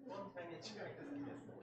원타임에 시간이 끝났습니다.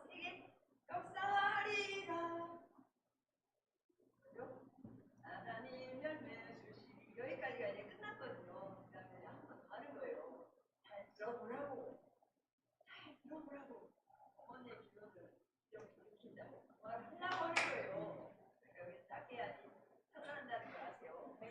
세게 역사하리라. 하나님 열매 주시. 여기까지가 이제 끝났거든요. 그 다음에 한 번 더 하는 거예요. 잘 들어보라고. 잘 들어보라고. 어머니의 기도를 좀 일으킨다고. 뭘 하려고 하는 거예요. 그러니까 여기 딱 해야지. 찾아낸다는 거 아세요? 네.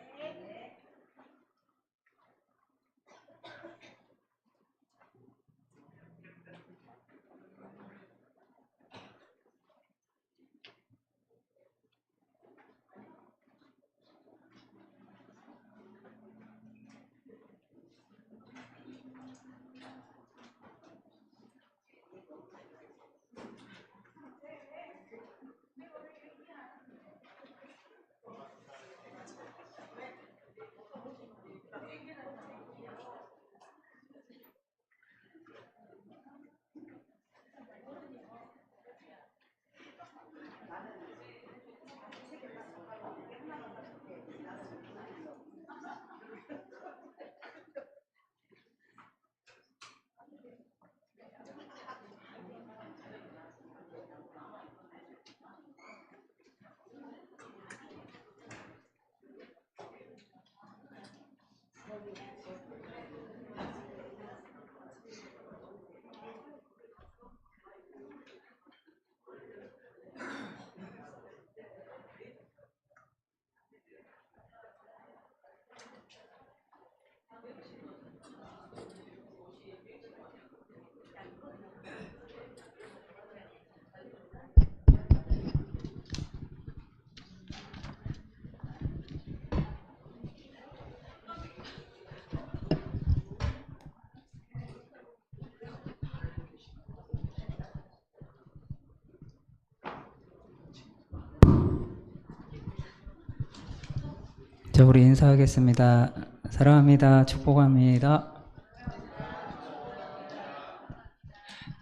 자, 우리 인사하겠습니다. 사랑합니다. 축복합니다.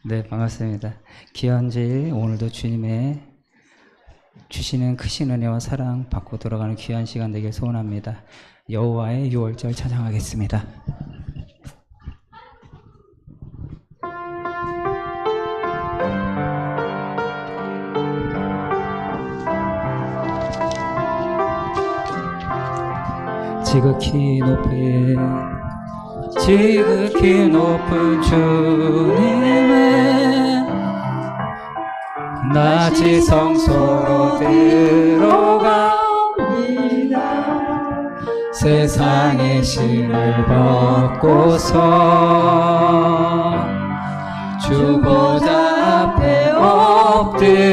네, 반갑습니다. 귀한제일, 오늘도 주님의 주시는 크신 은혜와 사랑 받고 돌아가는 귀한 시간 되길 소원합니다. 여호와의 유월절 찬양하겠습니다. 지극히 높은 주님의 낮이 성소로 들어갑니다. 세상의 신을 벗고서 주 보좌 앞에 엎드리리.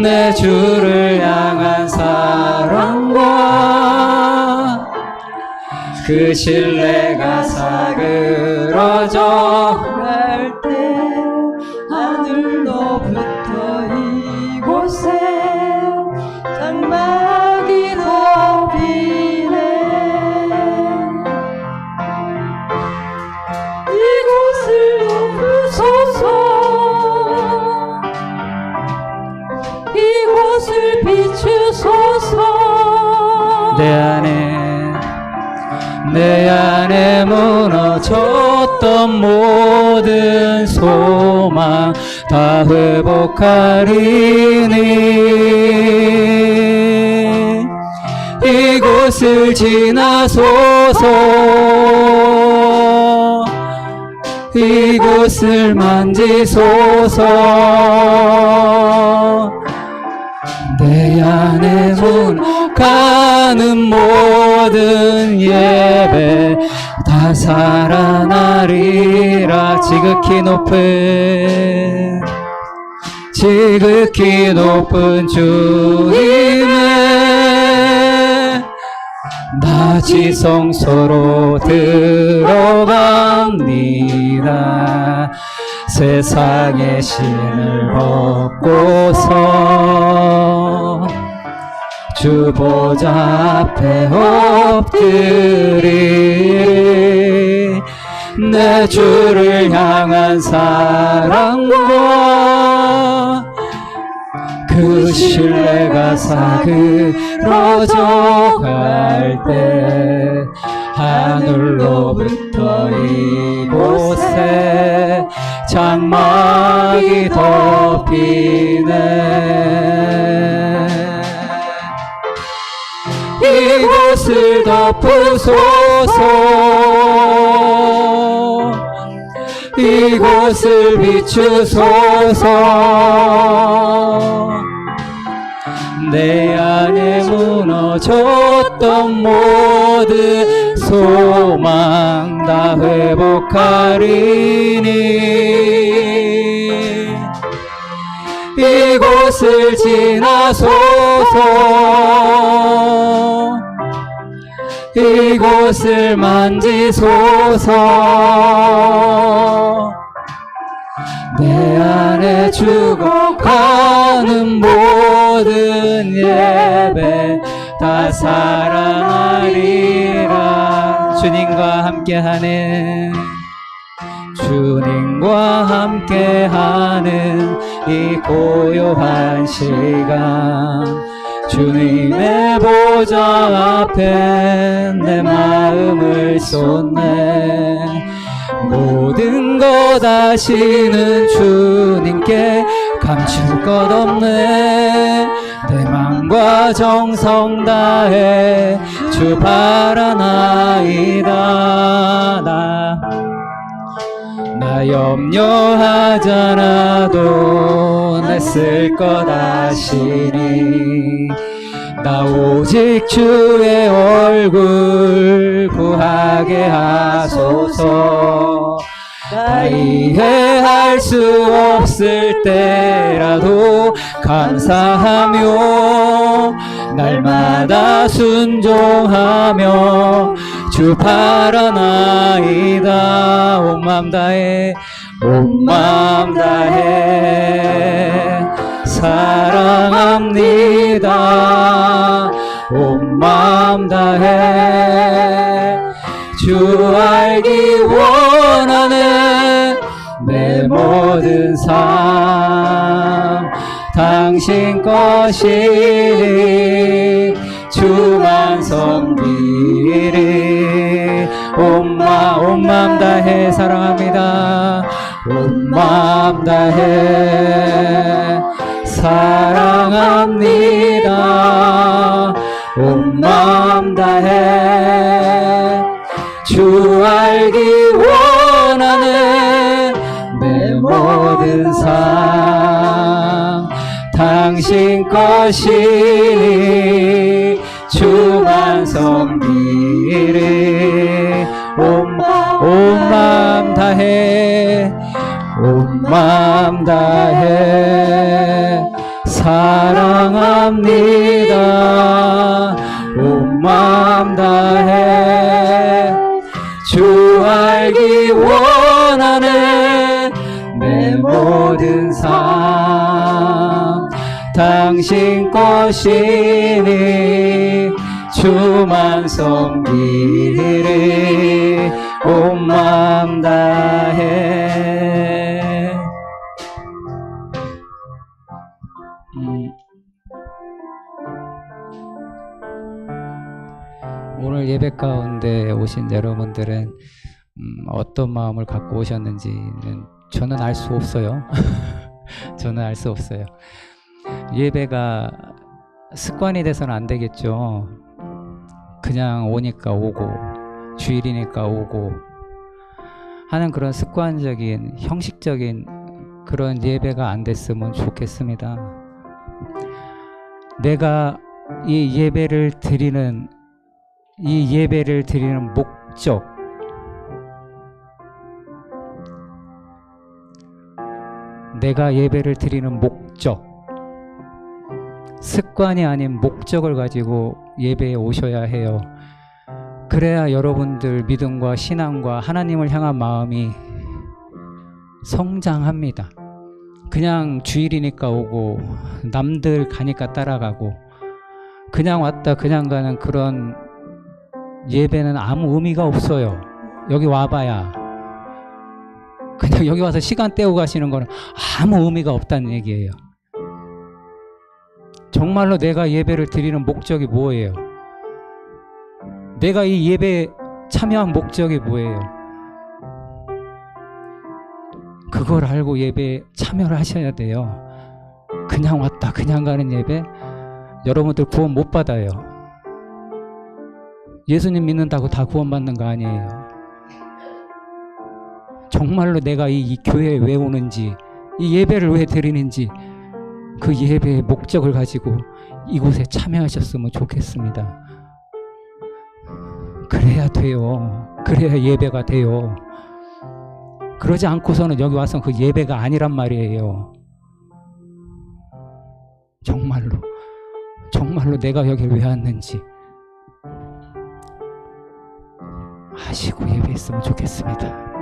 내 주를 향한 사랑과 그 신뢰가 사그러져 갈 때 하늘로부터 이곳에 장막이 덮이네. 이곳을 덮으소서, 이곳을 비추소서. 내 안에 무너졌던 모든 소망 다 회복하리니 이곳을 지나소서, 이곳을 만지소서. 내 안에 가는 모든 예배 다 살아나리라. 지극히 높은 주님의 낮이 성소로 들어갑니다. 세상의 신을 벗고서 주 보좌 앞에 엎드리. 내 주를 향한 사랑과 그 신뢰가 사그러져 갈 때 하늘로부터 이곳에 장막이 덮이네. 이곳을 덮으소서. 이곳을 비추소서. 내 안에 무너졌던 모든 소망 다 회복하리니 이곳을 지나소서. 이곳을 만지소서. 내 안에 죽어가는 모든 예배 다 사랑하리라. 주님과 함께하는 주님과 함께하는 이 고요한 시간 주님의 보좌 앞에 내 마음을 쏟네. 모든 것 아시는 주님께 감출 것 없네. 내 맘과 정성 다해 주 바라나이다. 나 염려하지 않아도 내 쓸 것 아시니 나 오직 주의 얼굴 구하게 하소서. 나 이해할 수 없을 때라도 감사하며 날마다 순종하며 주 바라나이다. 온 맘 다해 온 맘 다해 사랑합니다. 온 맘 다해 주 알기 원하는 내 모든 삶 당신 것이니 주만 섬기리. 온 맘 다해 사랑합니다. 온 맘 다해 사랑합니다. 온 맘 다해 주 알기 원하는 내 모든 삶 당신 것이니 주만 섬기리. 온 맘 다해 온 맘 다해 사랑합니다. 온 맘 다해 주 알기 원하는 내 모든 삶 당신 것이니 주만 섬기리. 온 맘 다해. 오늘 예배 가운데 오신 여러분들은 어떤 마음을 갖고 오셨는지는 저는 알 수 없어요. 저는 알 수 없어요. 예배가 습관이 돼서는 안 되겠죠. 그냥 오니까 오고 주일이니까 오고 하는 그런 습관적인 형식적인 그런 예배가 안 됐으면 좋겠습니다. 내가 이 예배를 드리는 목적, 내가 예배를 드리는 목적, 습관이 아닌 목적을 가지고 예배에 오셔야 해요. 그래야 여러분들 믿음과 신앙과 하나님을 향한 마음이 성장합니다. 그냥 주일이니까 오고 남들 가니까 따라가고 그냥 왔다 그냥 가는 그런 예배는 아무 의미가 없어요. 여기 와봐야 그냥 여기 와서 시간 때우고 가시는 거는 아무 의미가 없다는 얘기예요. 정말로 내가 예배를 드리는 목적이 뭐예요? 내가 이 예배에 참여한 목적이 뭐예요? 그 그걸 알고 예배에 참여를 하셔야 돼요. 그냥 왔다 그냥 가는 예배 여러분들 구원 못 받아요. 예수님 믿는다고 다 구원받는 거 아니에요. 정말로 내가 이 교회에 왜 오는지, 이 예배를 왜 드리는지 그 예배의 목적을 가지고 이곳에 참여하셨으면 좋겠습니다. 그래야 돼요. 그래야 예배가 돼요. 그러지 않고서는 여기 와서 그 예배가 아니란 말이에요. 정말로 내가 여길 왜 왔는지 아시고 예배했으면 좋겠습니다.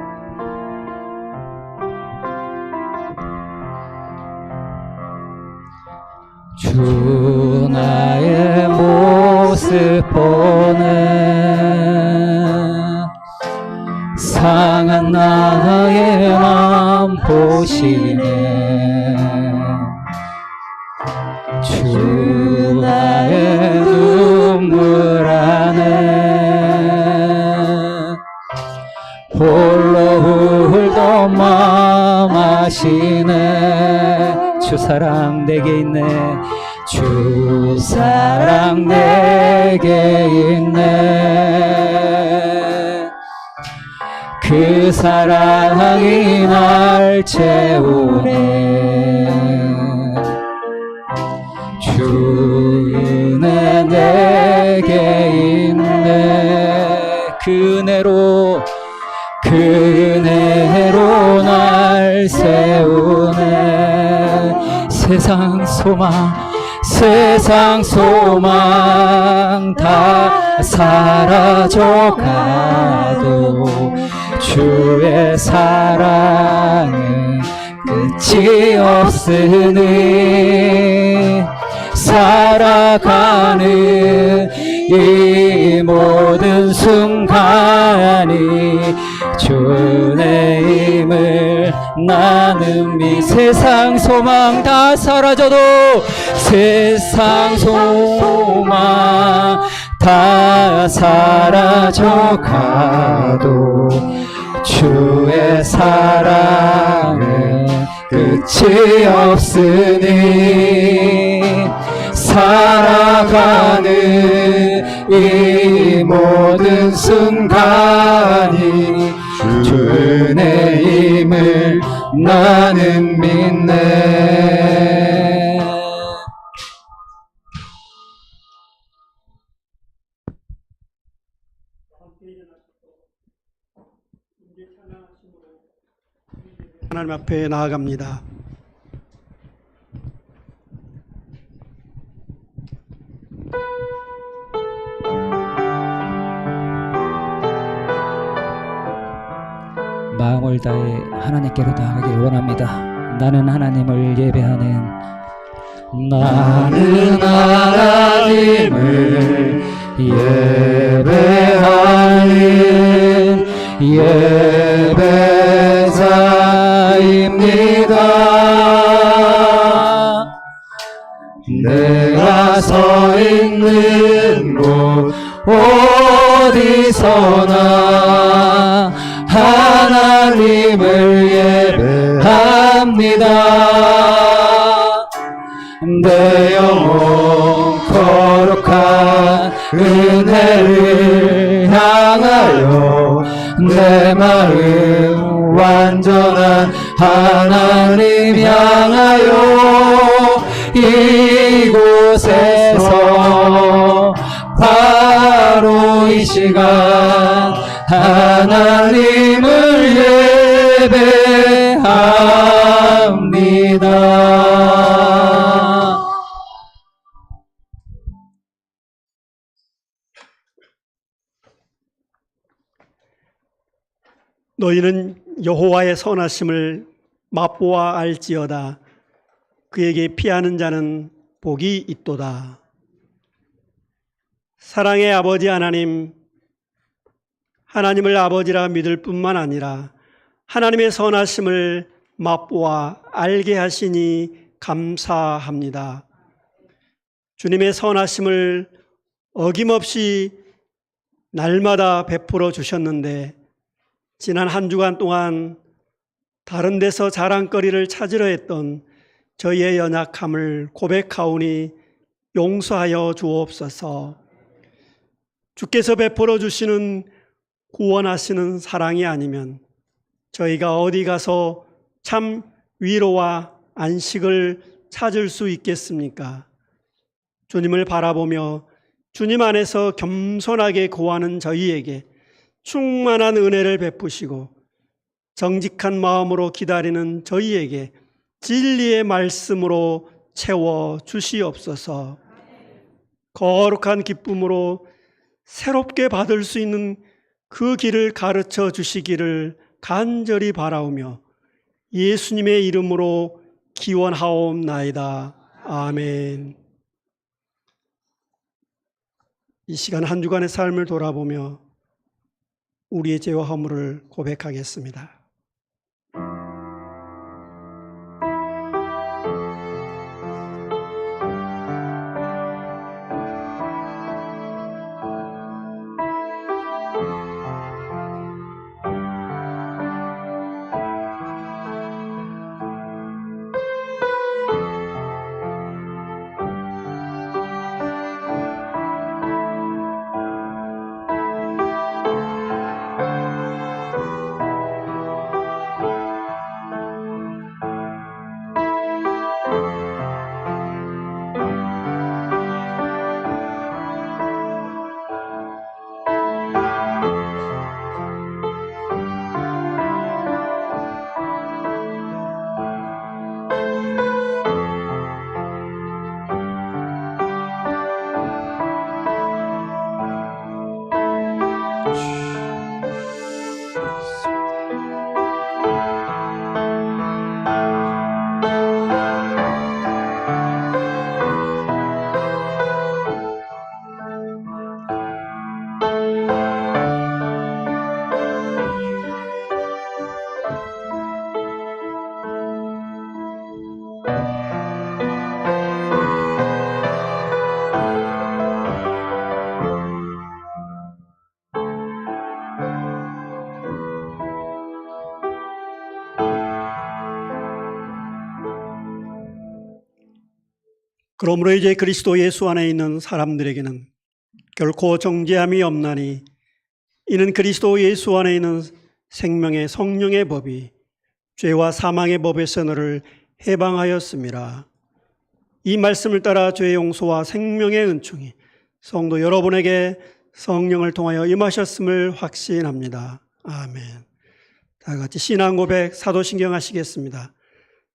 주 나의 모습 보는 상한 나의 마음 보시네. 주 나의 눈물 안에 홀로 울던 마음 아시네. 주 사랑 내게 있네. 주 사랑 내게 있네. 그 사랑이 날 채우네. 주 은혜 내게 있네. 그 은혜로 날 세우네. 세상 소망 다 사라져가도 주의 사랑은 끝이 없으니 살아가는 이 모든 순간이 주의 힘을 나는 세상 소망 다 사라져도 세상 소망 다 사라져가도 주의 사랑은 끝이 없으니 살아가는 이 모든 순간이 주의 힘을 나는 믿네. 하나님 앞에 나아갑니다. 마음을 다해 하나님께로 나아가길 원합니다. 나는 하나님을 예배하는 예배자입니다. 내가 서 있는 곳 어디서나 하나님을 예배합니다. 내 영혼 거룩한 은혜를 향하여 내 마음 완전한 하나님 향하여 이곳에서 바로 이 시간 하나님을 예배합니다. 너희는 여호와의 선하심을 맛보아 알지어다. 그에게 피하는 자는 복이 있도다. 사랑의 아버지 하나님, 하나님을 아버지라 믿을 뿐만 아니라 하나님의 선하심을 맛보아 알게 하시니 감사합니다. 주님의 선하심을 어김없이 날마다 베풀어 주셨는데 지난 한 주간 동안 다른 데서 자랑거리를 찾으려 했던 저희의 연약함을 고백하오니 용서하여 주옵소서. 주께서 베풀어 주시는 구원하시는 사랑이 아니면 저희가 어디 가서 참 위로와 안식을 찾을 수 있겠습니까? 주님을 바라보며 주님 안에서 겸손하게 구하는 저희에게 충만한 은혜를 베푸시고 정직한 마음으로 기다리는 저희에게 진리의 말씀으로 채워 주시옵소서. 거룩한 기쁨으로 새롭게 받을 수 있는 그 길을 가르쳐 주시기를 간절히 바라오며 예수님의 이름으로 기원하옵나이다. 아멘. 이 시간 한 주간의 삶을 돌아보며 우리의 죄와 허물을 고백하겠습니다. 그러므로 이제 그리스도 예수 안에 있는 사람들에게는 결코 정죄함이 없나니 이는 그리스도 예수 안에 있는 생명의 성령의 법이 죄와 사망의 법에서 너를 해방하였음이라. 이 말씀을 따라 죄의 용서와 생명의 은총이 성도 여러분에게 성령을 통하여 임하셨음을 확신합니다. 아멘. 다 같이 신앙 고백 사도신경 하시겠습니다.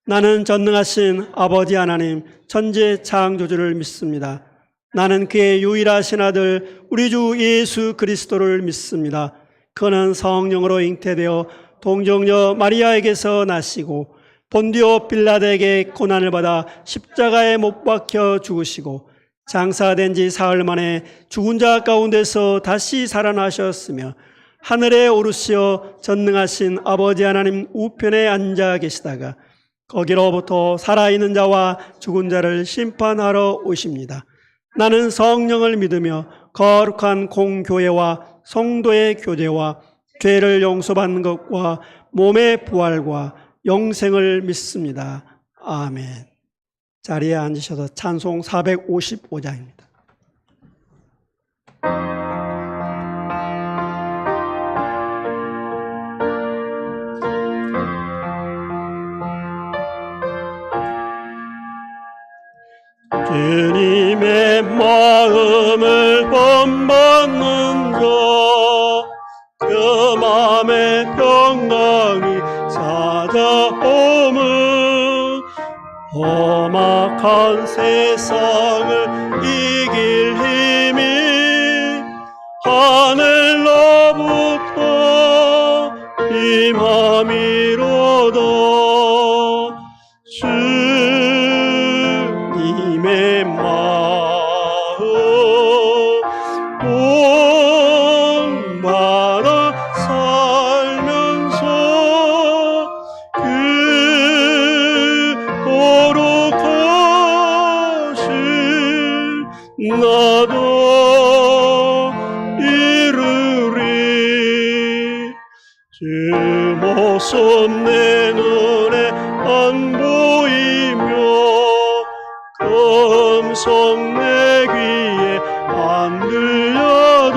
나는 전능하신 아버지 하나님 천지 창조주를 믿습니다. 나는 그의 유일하신 아들 우리 주 예수 그리스도를 믿습니다. 그는 성령으로 잉태되어 동정녀 마리아에게서 나시고 본디오 빌라도에게 고난을 받아 십자가에 못 박혀 죽으시고 장사된 지 사흘 만에 죽은 자 가운데서 다시 살아나셨으며 하늘에 오르시어 전능하신 아버지 하나님 우편에 앉아 계시다가 거기로부터 살아있는 자와 죽은 자를 심판하러 오십니다. 나는 성령을 믿으며 거룩한 공교회와 성도의 교제와 죄를 용서받는 것과 몸의 부활과 영생을 믿습니다. 아멘. 자리에 앉으셔서 찬송 455장입니다. 주님의 마음을 본받는 자, 그 마음의 평강이 찾아오면 험악한 세상을 이길 힘이 하늘로부터 임함이로다. 주님의 마음 본받아 살면서 그 거룩하신 나도 이루리. 모습 내 눈에 안 보이며 음성 내 귀에 안 들려도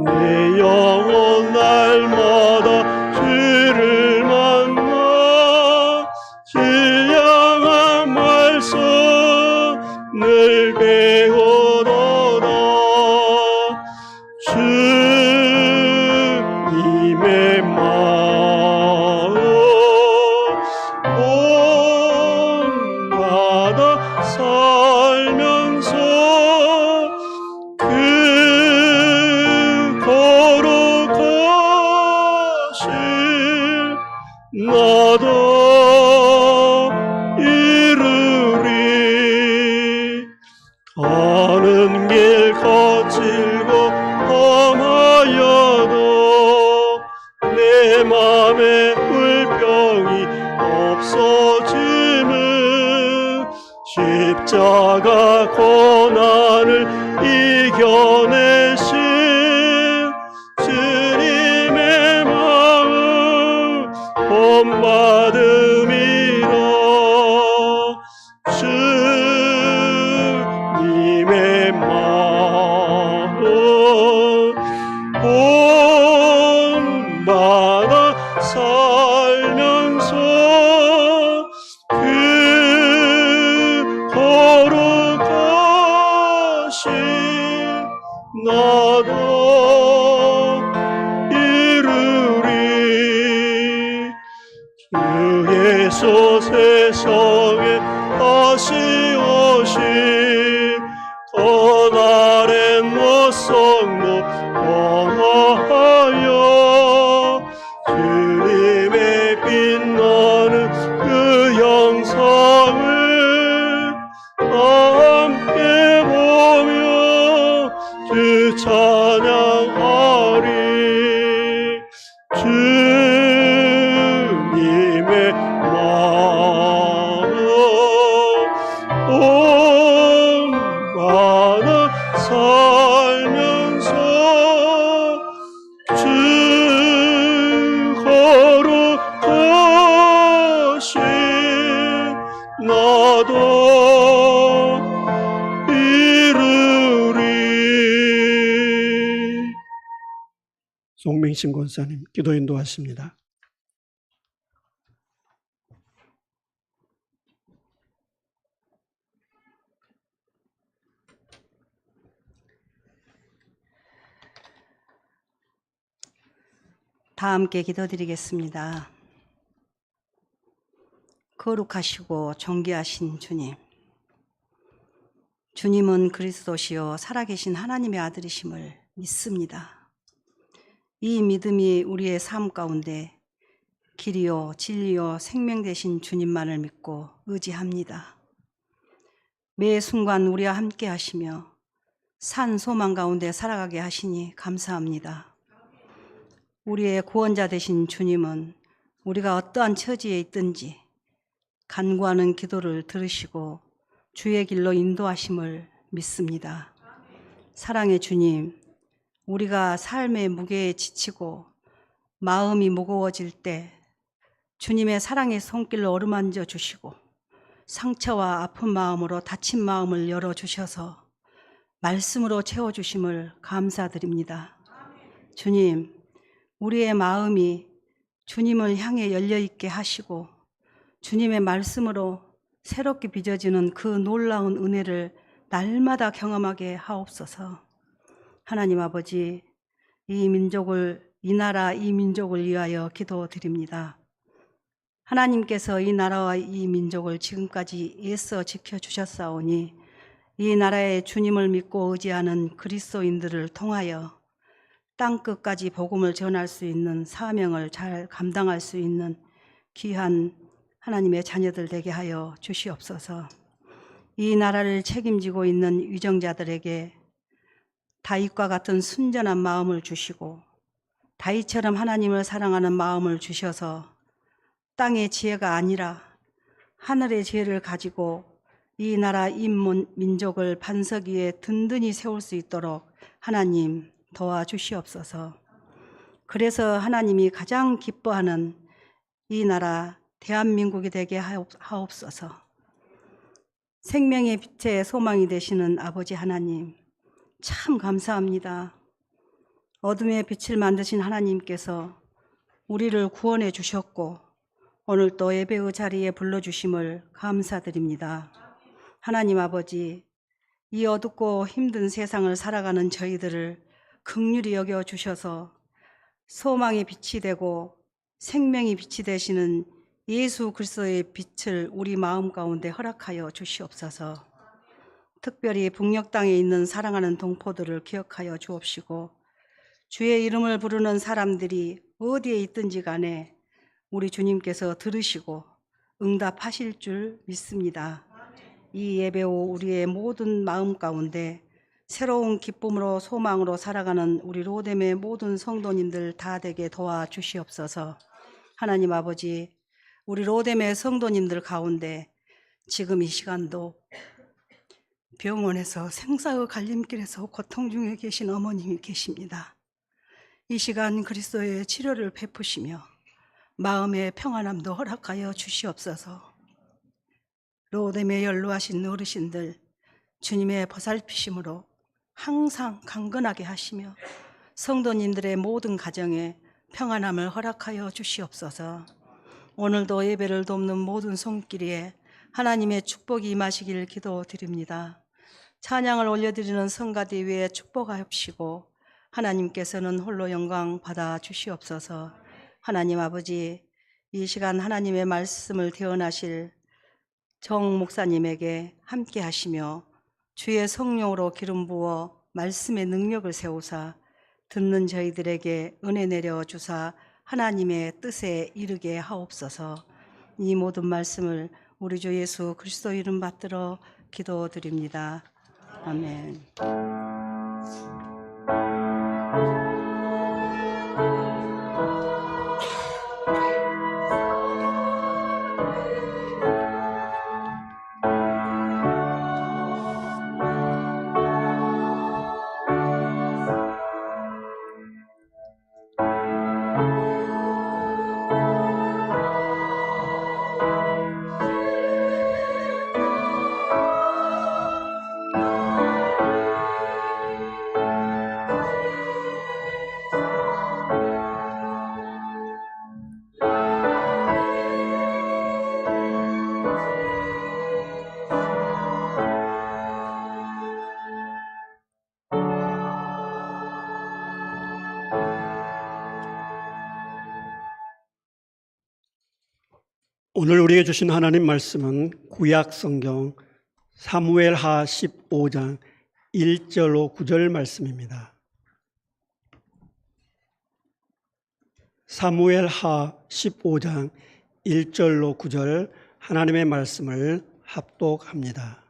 내 영혼 날마다 주를 만나 신령한 말씀을 배우도다. 주님의 마음 온마다 살면서 그 거룩하신 나도 이루리. 가는 길 거칠고 험하여도 내 맘에 불평이 없어지는 십자가 고난을 이겨내신 주님의 마음 본받음이라. 주님의 마음 본받아 살면서 그 거룩하신 나도 이루리. 주 예수 세상에 다시 오신 그날의 모성도 영화하여 주님의 빛나는 그 영상을 함께 보며 주 찬양하리. 주님의 마음 온마다 살면서 주 거룩하신 나도 이루리. 송명신 권사님 기도 인도하십니다. 다 함께 기도드리겠습니다. 거룩하시고 존귀하신 주님, 주님은 그리스도시요 살아계신 하나님의 아들이심을 믿습니다. 이 믿음이 우리의 삶 가운데 길이요 진리요 생명 되신 주님만을 믿고 의지합니다. 매 순간 우리와 함께 하시며 산 소망 가운데 살아가게 하시니 감사합니다. 우리의 구원자 되신 주님은 우리가 어떠한 처지에 있든지 간구하는 기도를 들으시고 주의 길로 인도하심을 믿습니다. 사랑의 주님, 우리가 삶의 무게에 지치고 마음이 무거워질 때 주님의 사랑의 손길로 어루만져 주시고 상처와 아픈 마음으로 다친 마음을 열어주셔서 말씀으로 채워주심을 감사드립니다. 주님, 우리의 마음이 주님을 향해 열려있게 하시고 주님의 말씀으로 새롭게 빚어지는 그 놀라운 은혜를 날마다 경험하게 하옵소서. 하나님 아버지, 이 나라 이 민족을 위하여 기도드립니다. 하나님께서 이 나라와 이 민족을 지금까지 애써 지켜주셨사오니 이 나라의 주님을 믿고 의지하는 그리스도인들을 통하여 땅끝까지 복음을 전할 수 있는 사명을 잘 감당할 수 있는 귀한 하나님의 자녀들 되게 하여 주시옵소서. 이 나라를 책임지고 있는 위정자들에게 다윗과 같은 순전한 마음을 주시고 다윗처럼 하나님을 사랑하는 마음을 주셔서 땅의 지혜가 아니라 하늘의 지혜를 가지고 이 나라 민족을 반석 위에 든든히 세울 수 있도록 하나님 도와주시옵소서. 그래서 하나님이 가장 기뻐하는 이 나라 대한민국이 되게 하옵소서. 생명의 빛의 소망이 되시는 아버지 하나님, 참 감사합니다. 어둠의 빛을 만드신 하나님께서 우리를 구원해 주셨고 오늘 또 예배의 자리에 불러주심을 감사드립니다. 하나님 아버지, 이 어둡고 힘든 세상을 살아가는 저희들을 긍휼히 여겨 주셔서 소망의 빛이 되고 생명의 빛이 되시는 예수 그리스도의 빛을 우리 마음 가운데 허락하여 주시옵소서. 특별히 북녘 땅에 있는 사랑하는 동포들을 기억하여 주옵시고 주의 이름을 부르는 사람들이 어디에 있든지 간에 우리 주님께서 들으시고 응답하실 줄 믿습니다. 이 예배 후 우리의 모든 마음 가운데 새로운 기쁨으로 소망으로 살아가는 우리 로뎀의 모든 성도님들 다 되게 도와주시옵소서. 하나님 아버지, 우리 로뎀의 성도님들 가운데 지금 이 시간도 병원에서 생사의 갈림길에서 고통 중에 계신 어머님이 계십니다. 이 시간 그리스도의 치료를 베푸시며 마음의 평안함도 허락하여 주시옵소서. 로뎀에 연로하신 어르신들 주님의 보살피심으로 항상 강건하게 하시며 성도님들의 모든 가정에 평안함을 허락하여 주시옵소서. 오늘도 예배를 돕는 모든 손길에 하나님의 축복이 임하시길 기도드립니다. 찬양을 올려드리는 성가대 위에 축복하옵시고 하나님께서는 홀로 영광 받아 주시옵소서. 하나님 아버지, 이 시간 하나님의 말씀을 대언하실 정 목사님에게 함께 하시며 주의 성령으로 기름 부어 말씀의 능력을 세우사 듣는 저희들에게 은혜 내려 주사 하나님의 뜻에 이르게 하옵소서. 이 모든 말씀을 우리 주 예수 그리스도 이름 받들어 기도드립니다. 아멘. 오늘 우리에게 주신 하나님 말씀은 구약 성경 사무엘하 15장 1절로 9절 말씀입니다. 사무엘하 15장 1절로 9절 하나님의 말씀을 합독합니다.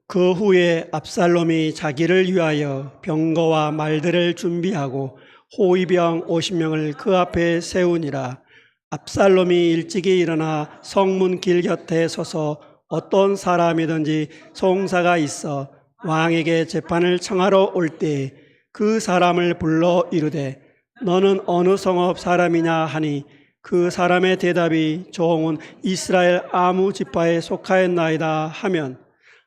그 후에 압살롬이 자기를 위하여 병거와 말들을 준비하고 호위병 50명을 그 앞에 세우니라. 압살롬이 일찍이 일어나 성문 길 곁에 서서 어떤 사람이든지 송사가 있어 왕에게 재판을 청하러 올 때 그 사람을 불러 이르되 너는 어느 성읍 사람이냐 하니 그 사람의 대답이 종은 이스라엘 아무 지파에 속하였나이다 하면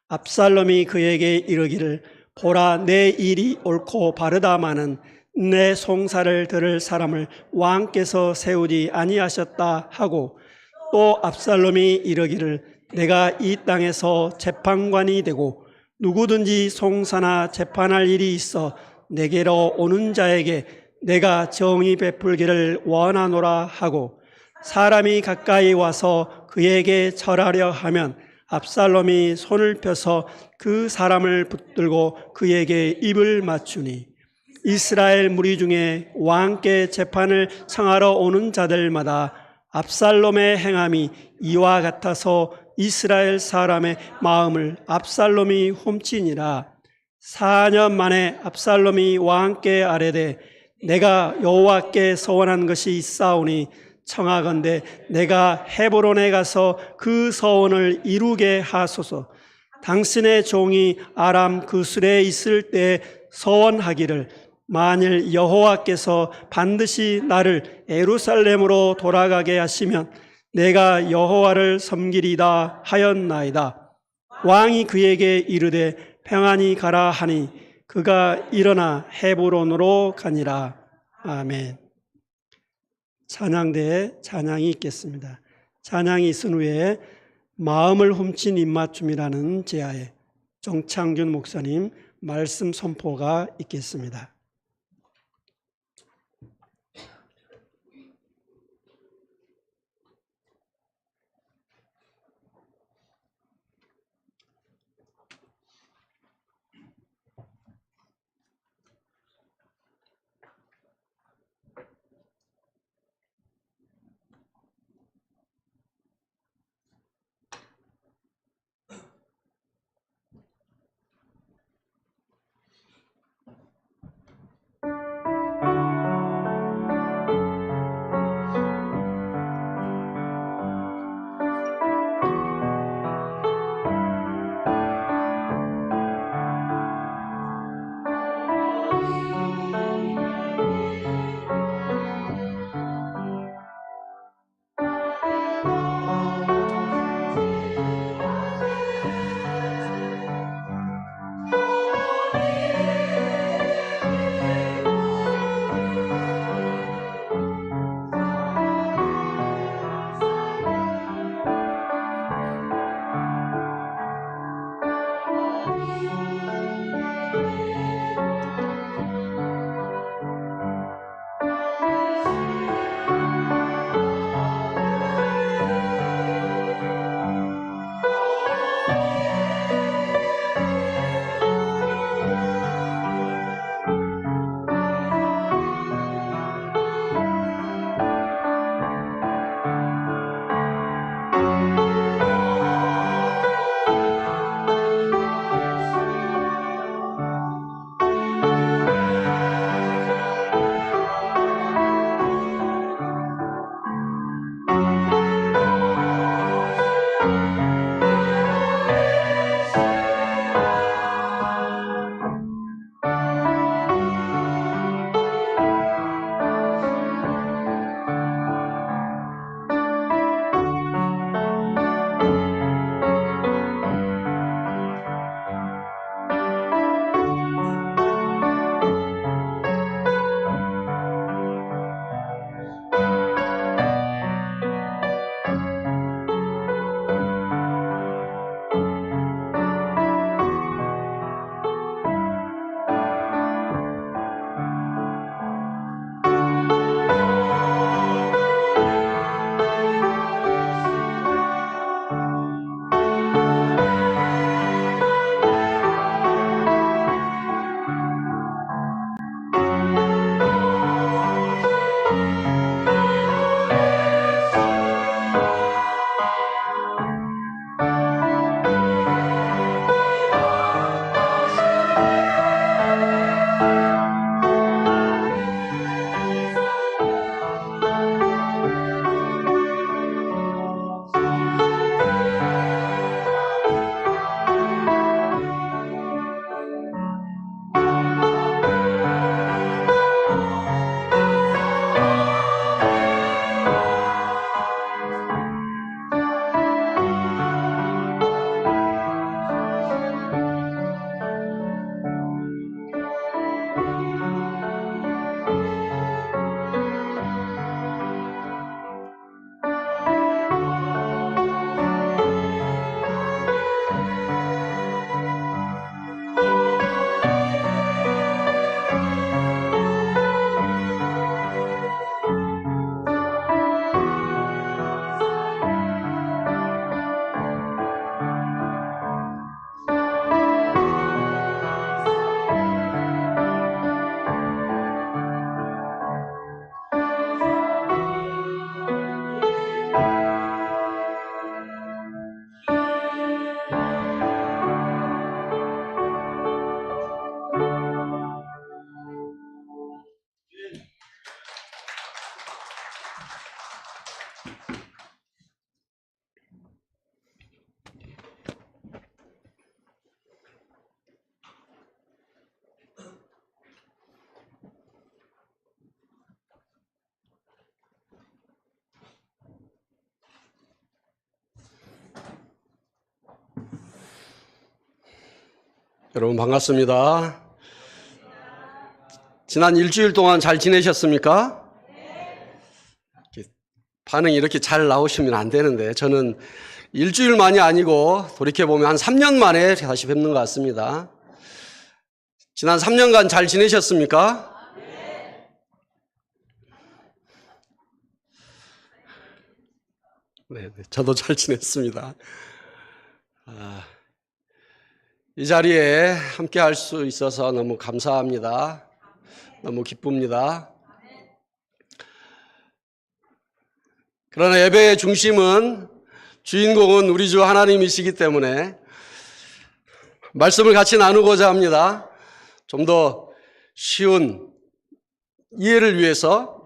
압살롬이 그에게 이르기를 보라 내 일이 옳고 바르다마는 내 송사를 들을 사람을 왕께서 세우지 아니하셨다 하고 또 압살롬이 이르기를 내가 이 땅에서 재판관이 되고 누구든지 송사나 재판할 일이 있어 내게로 오는 자에게 내가 정의 베풀기를 원하노라 하고 사람이 가까이 와서 그에게 절하려 하면 압살롬이 손을 펴서 그 사람을 붙들고 그에게 입을 맞추니 이스라엘 무리 중에 왕께 재판을 청하러 오는 자들마다 압살롬의 행함이 이와 같아서 이스라엘 사람의 마음을 압살롬이 훔치니라. 4년 만에 압살롬이 왕께 아뢰되 내가 여호와께 서원한 것이 있사오니 청하건대 내가 헤브론에 가서 그 서원을 이루게 하소서. 당신의 종이 아람 그술에 있을 때 서원하기를 만일 여호와께서 반드시 나를 예루살렘으로 돌아가게 하시면 내가 여호와를 섬기리다 하였나이다. 왕이 그에게 이르되 평안히 가라 하니 그가 일어나 헤브론으로 가니라. 아멘. 찬양대에 찬양이 있겠습니다. 찬양이 있은 후에 마음을 훔친 입맞춤이라는 제하에 정창균 목사님 말씀 선포가 있겠습니다. 여러분 반갑습니다. 지난 일주일 동안 잘 지내셨습니까? 반응이 이렇게 잘 나오시면 안 되는데 저는 일주일만이 아니고 돌이켜보면 한 3년 만에 다시 뵙는 것 같습니다. 지난 3년간 잘 지내셨습니까? 네, 저도 잘 지냈습니다. 이 자리에 함께 할 수 있어서 너무 감사합니다. 너무 기쁩니다. 그러나 예배의 중심은, 주인공은 우리 주 하나님이시기 때문에 말씀을 같이 나누고자 합니다. 좀 더 쉬운 이해를 위해서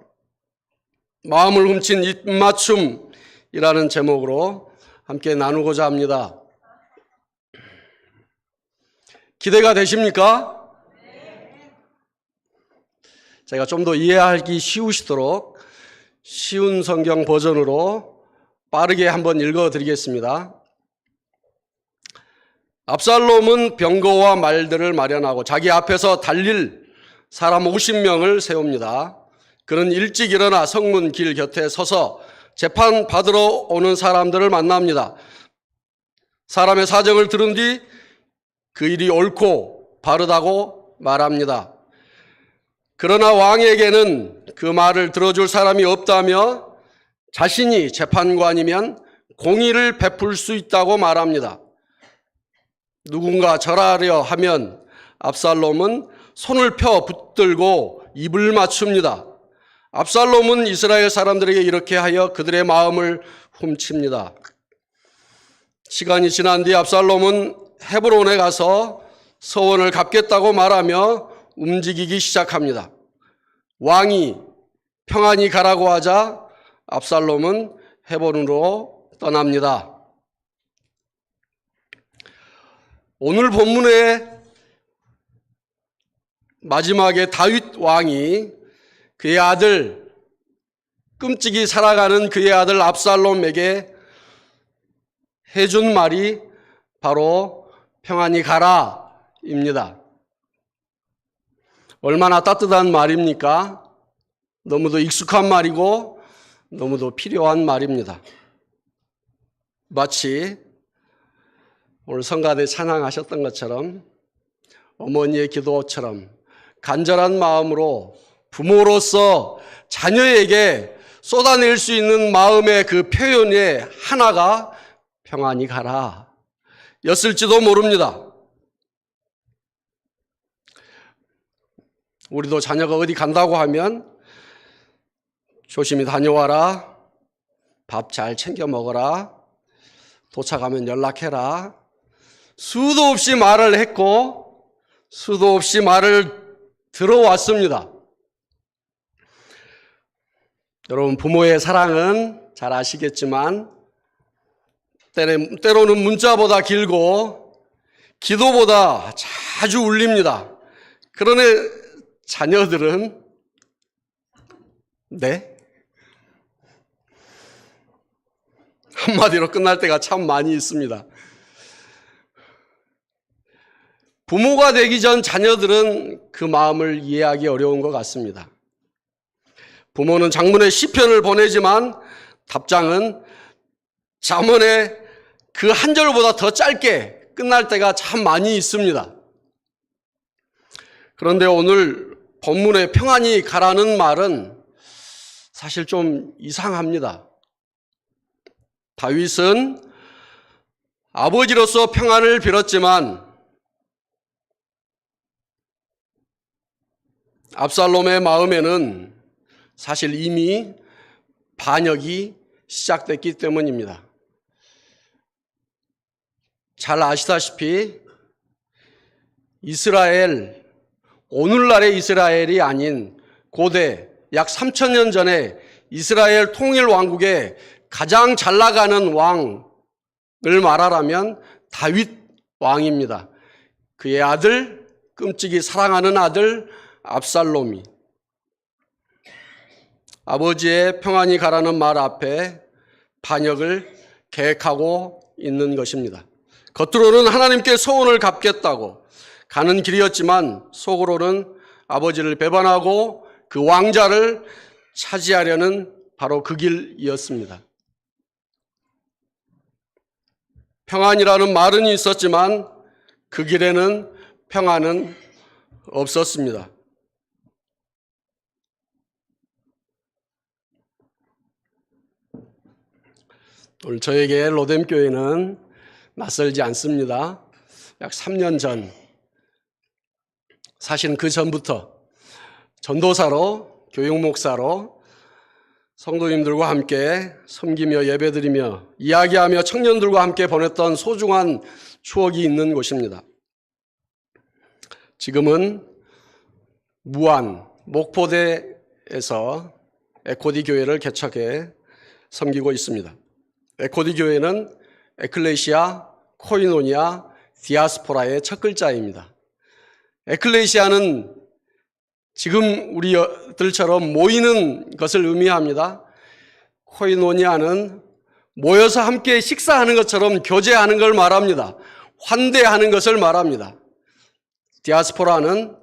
마음을 훔친 입맞춤이라는 제목으로 함께 나누고자 합니다. 기대가 되십니까? 제가 좀 더 이해하기 쉬우시도록 쉬운 성경 버전으로 빠르게 한번 읽어드리겠습니다. 압살롬은 병거와 말들을 마련하고 자기 앞에서 달릴 사람 50명을 세웁니다. 그는 일찍 일어나 성문 길 곁에 서서 재판 받으러 오는 사람들을 만납니다. 사람의 사정을 들은 뒤 그 일이 옳고 바르다고 말합니다. 그러나 왕에게는 그 말을 들어줄 사람이 없다며 자신이 재판관이면 공의를 베풀 수 있다고 말합니다. 누군가 절하려 하면 압살롬은 손을 펴 붙들고 입을 맞춥니다. 압살롬은 이스라엘 사람들에게 이렇게 하여 그들의 마음을 훔칩니다. 시간이 지난 뒤 압살롬은 헤브론에 가서 서원을 갚겠다고 말하며 움직이기 시작합니다. 왕이 평안히 가라고 하자 압살롬은 헤브론으로 떠납니다. 오늘 본문의 마지막에 다윗 왕이 그의 아들, 끔찍이 살아가는 그의 아들 압살롬에게 해준 말이 바로 평안히 가라입니다. 얼마나 따뜻한 말입니까? 너무도 익숙한 말이고 너무도 필요한 말입니다. 마치 오늘 성가대 찬양하셨던 것처럼 어머니의 기도처럼 간절한 마음으로 부모로서 자녀에게 쏟아낼 수 있는 마음의 그 표현의 하나가 평안히 가라 였을지도 모릅니다. 우리도 자녀가 어디 간다고 하면 조심히 다녀와라, 밥 잘 챙겨 먹어라, 도착하면 연락해라, 수도 없이 말을 했고 수도 없이 말을 들어왔습니다. 여러분, 부모의 사랑은 잘 아시겠지만 때로는 문자보다 길고 기도보다 자주 울립니다. 그러나 자녀들은 네? 한마디로 끝날 때가 참 많이 있습니다. 부모가 되기 전 자녀들은 그 마음을 이해하기 어려운 것 같습니다. 부모는 장문의 시편을 보내지만 답장은 잠언의 그 한 절보다 더 짧게 끝날 때가 참 많이 있습니다. 그런데 오늘 본문에 평안히 가라는 말은 사실 좀 이상합니다. 다윗은 아버지로서 평안을 빌었지만 압살롬의 마음에는 사실 이미 반역이 시작됐기 때문입니다. 잘 아시다시피 이스라엘, 오늘날의 이스라엘이 아닌 고대 약 3,000년 전에 이스라엘 통일 왕국의 가장 잘 나가는 왕을 말하라면 다윗 왕입니다. 그의 아들, 끔찍이 사랑하는 아들 압살롬이 아버지의 평안히 가라는 말 앞에 반역을 계획하고 있는 것입니다. 겉으로는 하나님께 소원을 갚겠다고, 가는 길이었지만 속으로는 아버지를 배반하고 그 왕자를 차지하려는 바로 그 길이었습니다. 평안이라는 말은 있었지만 그 길에는 평안은 없었습니다. 오늘 저에게 로뎀교회는 낯설지 않습니다. 약 3년 전, 사실은 그 전부터 전도사로, 교육목사로 성도님들과 함께 섬기며 예배드리며 이야기하며 청년들과 함께 보냈던 소중한 추억이 있는 곳입니다. 지금은 무안, 목포대에서 에코디 교회를 개척해 섬기고 있습니다. 에코디 교회는 에클레시아, 코이노니아, 디아스포라의 첫 글자입니다. 에클레시아는 지금 우리들처럼 모이는 것을 의미합니다. 코이노니아는 모여서 함께 식사하는 것처럼 교제하는 걸 말합니다. 환대하는 것을 말합니다. 디아스포라는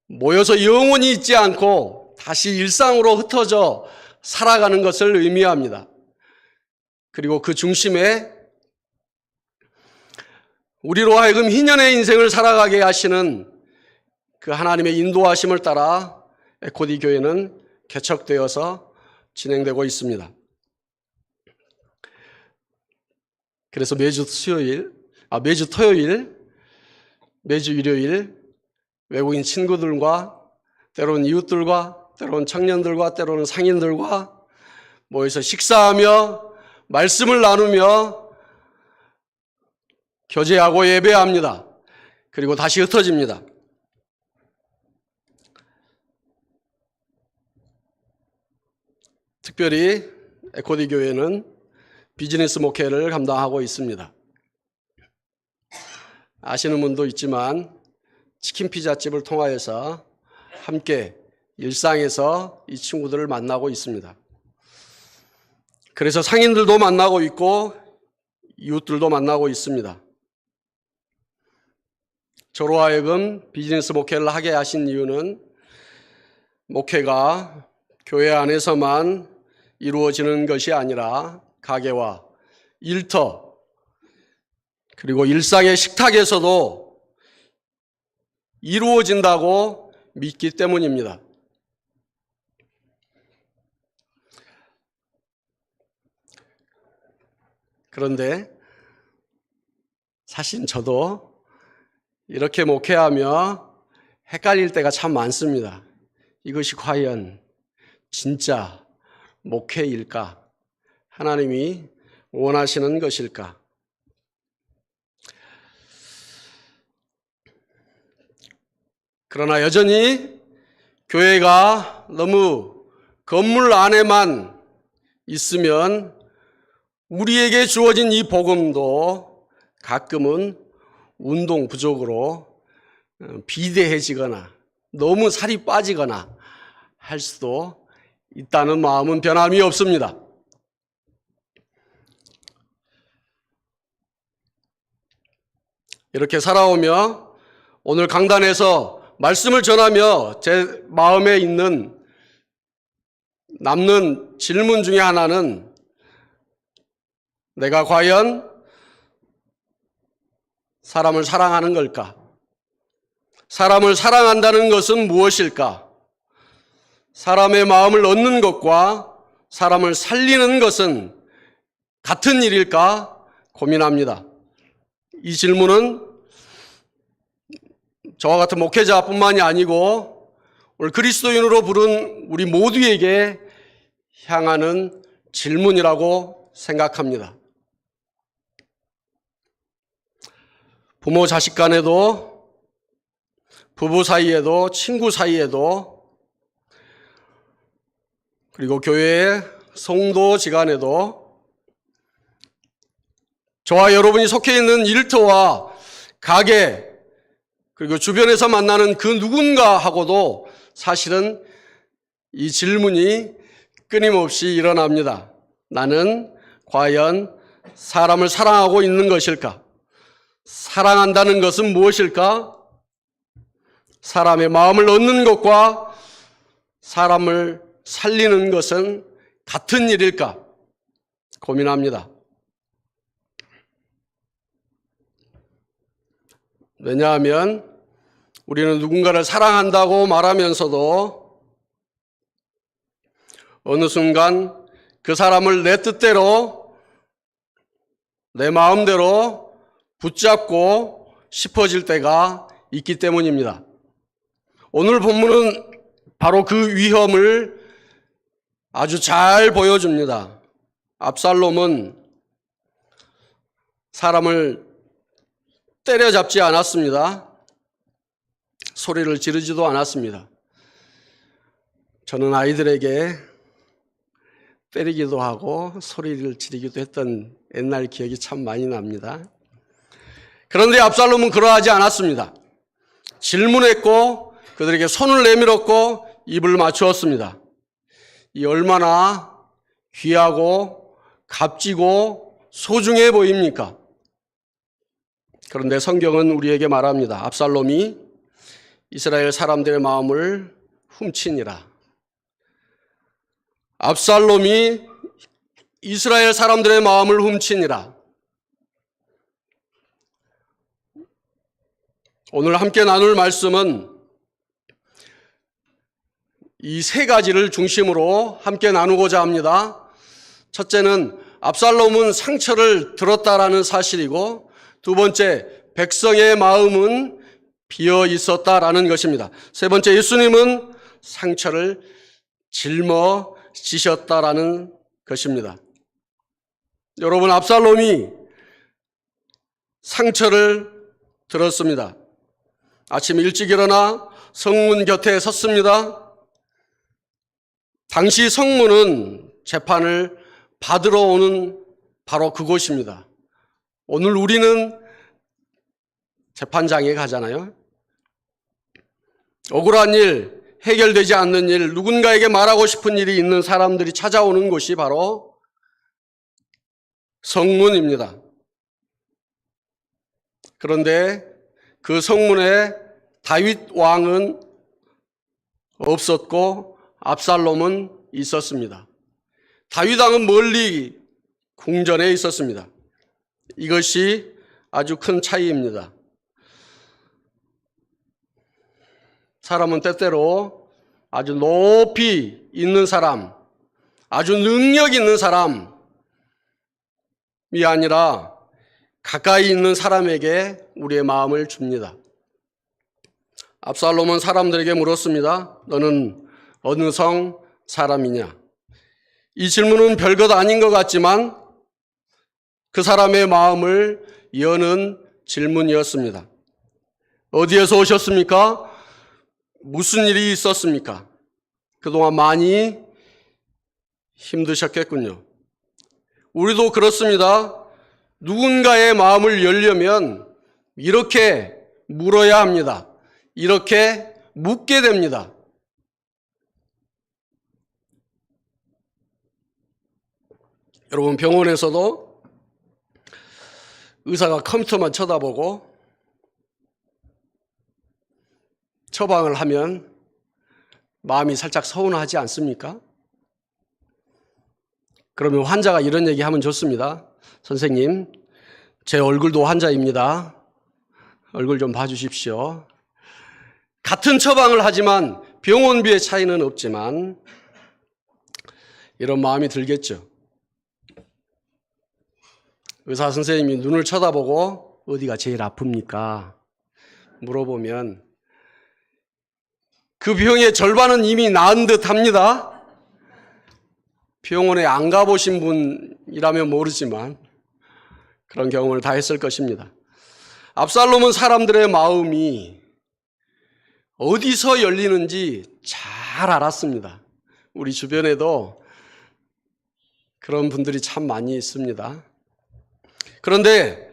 모여서 영원히 있지 않고 다시 일상으로 흩어져 살아가는 것을 의미합니다. 그리고 그 중심에 우리로 하여금 희년의 인생을 살아가게 하시는 그 하나님의 인도하심을 따라 에코디 교회는 개척되어서 진행되고 있습니다. 그래서 매주 토요일, 매주 일요일 외국인 친구들과 때로는 이웃들과 때로는 청년들과 때로는 상인들과 모여서 식사하며 말씀을 나누며 교제하고 예배합니다. 그리고 다시 흩어집니다. 특별히 에코디 교회는 비즈니스 목회를 감당하고 있습니다. 아시는 분도 있지만 치킨 피자집을 통하여서 함께 일상에서 이 친구들을 만나고 있습니다. 그래서 상인들도 만나고 있고 이웃들도 만나고 있습니다. 저로 하여금 비즈니스 목회를 하게 하신 이유는 목회가 교회 안에서만 이루어지는 것이 아니라 가게와 일터 그리고 일상의 식탁에서도 이루어진다고 믿기 때문입니다. 그런데 사실 저도 이렇게 목회하며 헷갈릴 때가 참 많습니다. 이것이 과연 진짜 목회일까? 하나님이 원하시는 것일까? 그러나 여전히 교회가 너무 건물 안에만 있으면 우리에게 주어진 이 복음도 가끔은 운동 부족으로 비대해지거나 너무 살이 빠지거나 할 수도 있다는 마음은 변함이 없습니다. 이렇게 살아오며 오늘 강단에서 말씀을 전하며 제 마음에 있는 남는 질문 중에 하나는 내가 과연 사람을 사랑하는 걸까? 사람을 사랑한다는 것은 무엇일까? 사람의 마음을 얻는 것과 사람을 살리는 것은 같은 일일까? 고민합니다. 이 질문은 저와 같은 목회자뿐만이 아니고 오늘 그리스도인으로 부른 우리 모두에게 향하는 질문이라고 생각합니다. 부모 자식 간에도 부부 사이에도 친구 사이에도 그리고 교회의 성도지간에도 저와 여러분이 속해 있는 일터와 가게 그리고 주변에서 만나는 그 누군가하고도 사실은 이 질문이 끊임없이 일어납니다. 나는 과연 사람을 사랑하고 있는 것일까? 사랑한다는 것은 무엇일까? 사람의 마음을 얻는 것과 사람을 살리는 것은 같은 일일까 고민합니다. 왜냐하면 우리는 누군가를 사랑한다고 말하면서도 어느 순간 그 사람을 내 뜻대로, 내 마음대로 붙잡고 싶어질 때가 있기 때문입니다. 오늘 본문은 바로 그 위험을 아주 잘 보여줍니다. 압살롬은 사람을 때려잡지 않았습니다. 소리를 지르지도 않았습니다. 저는 아이들에게 때리기도 하고 소리를 지르기도 했던 옛날 기억이 참 많이 납니다. 그런데 압살롬은 그러하지 않았습니다. 질문했고 그들에게 손을 내밀었고 입을 맞추었습니다. 이 얼마나 귀하고 값지고 소중해 보입니까? 그런데 성경은 우리에게 말합니다. 압살롬이 이스라엘 사람들의 마음을 훔치니라. 압살롬이 이스라엘 사람들의 마음을 훔치니라. 오늘 함께 나눌 말씀은 이 세 가지를 중심으로 함께 나누고자 합니다. 첫째는 압살롬은 상처를 들었다라는 사실이고, 두 번째, 백성의 마음은 비어 있었다라는 것입니다. 세 번째, 예수님은 상처를 짊어지셨다라는 것입니다. 여러분, 압살롬이 상처를 들었습니다. 아침 일찍 일어나 성문 곁에 섰습니다. 당시 성문은 재판을 받으러 오는 바로 그곳입니다. 오늘 우리는 재판장에 가잖아요. 억울한 일, 해결되지 않는 일, 누군가에게 말하고 싶은 일이 있는 사람들이 찾아오는 곳이 바로 성문입니다. 그런데 그 성문에 다윗 왕은 없었고 압살롬은 있었습니다. 다윗 왕은 멀리 궁전에 있었습니다. 이것이 아주 큰 차이입니다. 사람은 때때로 아주 높이 있는 사람, 아주 능력 있는 사람이 아니라 가까이 있는 사람에게 우리의 마음을 줍니다. 압살롬은 사람들에게 물었습니다. 너는 어느 성 사람이냐? 이 질문은 별것 아닌 것 같지만 그 사람의 마음을 여는 질문이었습니다. 어디에서 오셨습니까? 무슨 일이 있었습니까? 그동안 많이 힘드셨겠군요. 우리도 그렇습니다. 누군가의 마음을 열려면 이렇게 물어야 합니다. 이렇게 묻게 됩니다. 여러분, 병원에서도 의사가 컴퓨터만 쳐다보고 처방을 하면 마음이 살짝 서운하지 않습니까? 그러면 환자가 이런 얘기 하면 좋습니다. 선생님, 제 얼굴도 환자입니다. 얼굴 좀 봐주십시오. 같은 처방을 하지만 병원비의 차이는 없지만 이런 마음이 들겠죠. 의사 선생님이 눈을 쳐다보고 어디가 제일 아픕니까? 물어보면 그 병의 절반은 이미 나은 듯 합니다. 병원에 안 가보신 분이라면 모르지만 그런 경험을 다 했을 것입니다. 압살롬은 사람들의 마음이 어디서 열리는지 잘 알았습니다. 우리 주변에도 그런 분들이 참 많이 있습니다. 그런데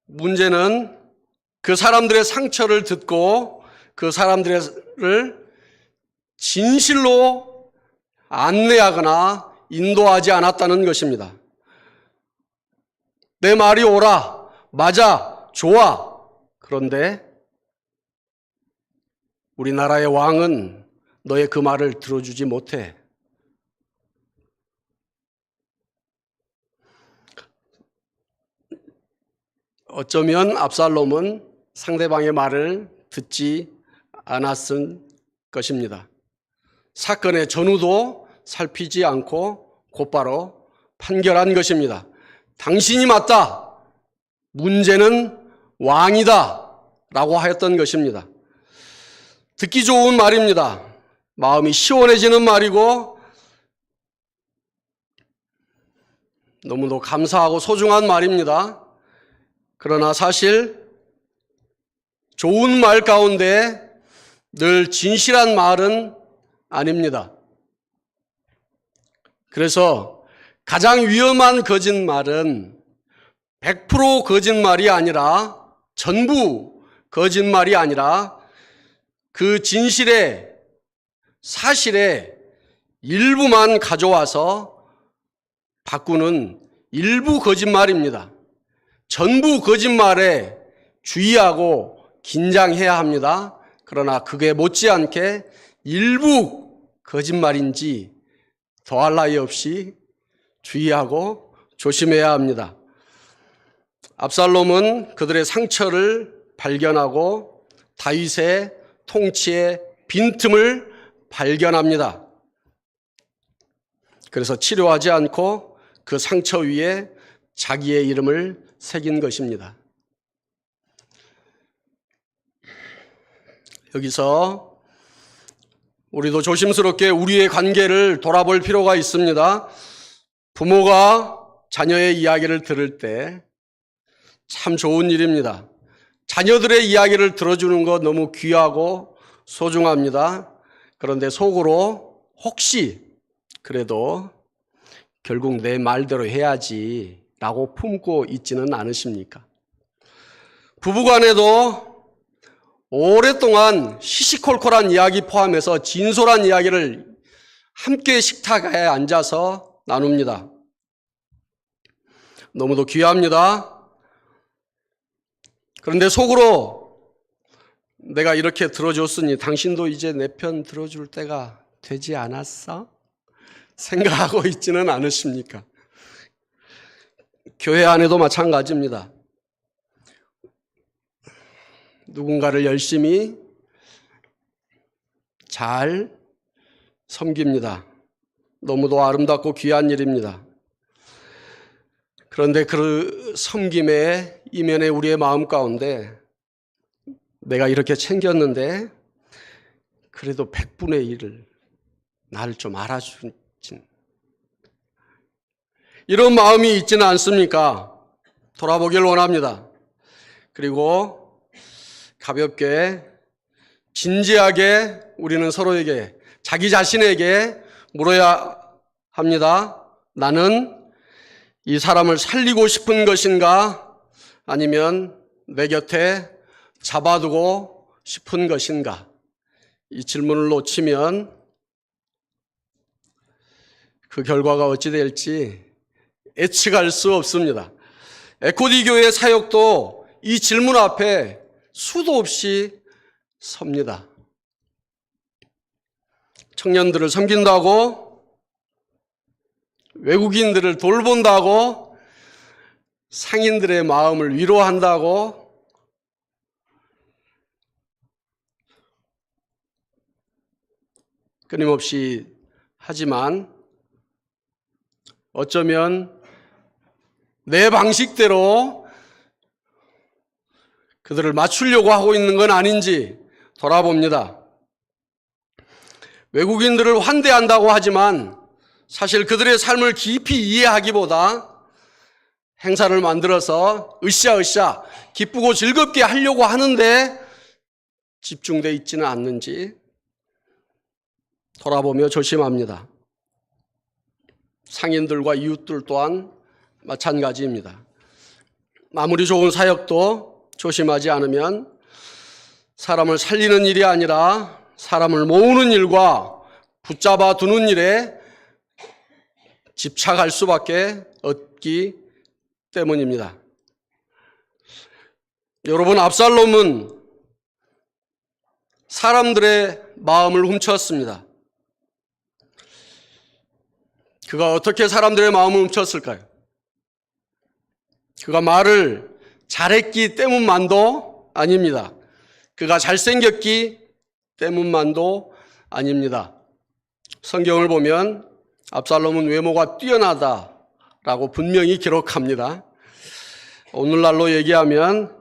문제는 그 사람들의 상처를 듣고 그 사람들을 진실로 안내하거나 인도하지 않았다는 것입니다. 내 말이 옳아, 맞아, 좋아. 그런데 우리나라의 왕은 너의 그 말을 들어주지 못해. 어쩌면 압살롬은 상대방의 말을 듣지 않았을 것입니다. 사건의 전후도 살피지 않고 곧바로 판결한 것입니다. 당신이 맞다. 문제는 왕이다. 라고 하였던 것입니다. 듣기 좋은 말입니다. 마음이 시원해지는 말이고 너무도 감사하고 소중한 말입니다. 그러나 사실 좋은 말 가운데 늘 진실한 말은 아닙니다. 그래서 가장 위험한 거짓말은 100% 거짓말이 아니라 전부 거짓말이 아니라 그 진실의 사실의 일부만 가져와서 바꾸는 일부 거짓말입니다. 전부 거짓말에 주의하고 긴장해야 합니다. 그러나 그게 못지않게 일부 거짓말인지 더할 나위 없이 주의하고 조심해야 합니다. 압살롬은 그들의 상처를 발견하고 다윗의 통치의 빈틈을 발견합니다. 그래서 치료하지 않고 그 상처 위에 자기의 이름을 새긴 것입니다. 여기서 우리도 조심스럽게 우리의 관계를 돌아볼 필요가 있습니다. 부모가 자녀의 이야기를 들을 때 참 좋은 일입니다. 자녀들의 이야기를 들어주는 것 너무 귀하고 소중합니다. 그런데 속으로 혹시 그래도 결국 내 말대로 해야지 라고 품고 있지는 않으십니까? 부부간에도 오랫동안 시시콜콜한 이야기 포함해서 진솔한 이야기를 함께 식탁에 앉아서 나눕니다. 너무도 귀합니다. 그런데 속으로 내가 이렇게 들어줬으니 당신도 이제 내 편 들어줄 때가 되지 않았어? 생각하고 있지는 않으십니까? 교회 안에도 마찬가지입니다. 누군가를 열심히 잘 섬깁니다. 너무도 아름답고 귀한 일입니다. 그런데 그 섬김의 이면에 우리의 마음 가운데 내가 이렇게 챙겼는데 그래도 100분의 1을 나를 좀 알아주진 이런 마음이 있지는 않습니까? 돌아보길 원합니다. 그리고 가볍게 진지하게 우리는 서로에게 자기 자신에게 물어야 합니다. 나는 이 사람을 살리고 싶은 것인가? 아니면 내 곁에 잡아두고 싶은 것인가? 이 질문을 놓치면 그 결과가 어찌 될지 예측할 수 없습니다. 에코디 교회 사역도 이 질문 앞에 수도 없이 섭니다. 청년들을 섬긴다고, 외국인들을 돌본다고, 상인들의 마음을 위로한다고, 끊임없이 하지만 어쩌면 내 방식대로 그들을 맞추려고 하고 있는 건 아닌지 돌아봅니다. 외국인들을 환대한다고 하지만 사실 그들의 삶을 깊이 이해하기보다 행사를 만들어서 으쌰으쌰 기쁘고 즐겁게 하려고 하는데 집중되어 있지는 않는지 돌아보며 조심합니다. 상인들과 이웃들 또한 마찬가지입니다. 아무리 좋은 사역도 조심하지 않으면 사람을 살리는 일이 아니라 사람을 모으는 일과 붙잡아 두는 일에 집착할 수밖에 없기 때문입니다. 여러분, 압살롬은 사람들의 마음을 훔쳤습니다. 그가 어떻게 사람들의 마음을 훔쳤을까요? 그가 말을 잘했기 때문만도 아닙니다. 그가 잘생겼기 때문만도 아닙니다. 성경을 보면 압살롬은 외모가 뛰어나다라고 분명히 기록합니다. 오늘날로 얘기하면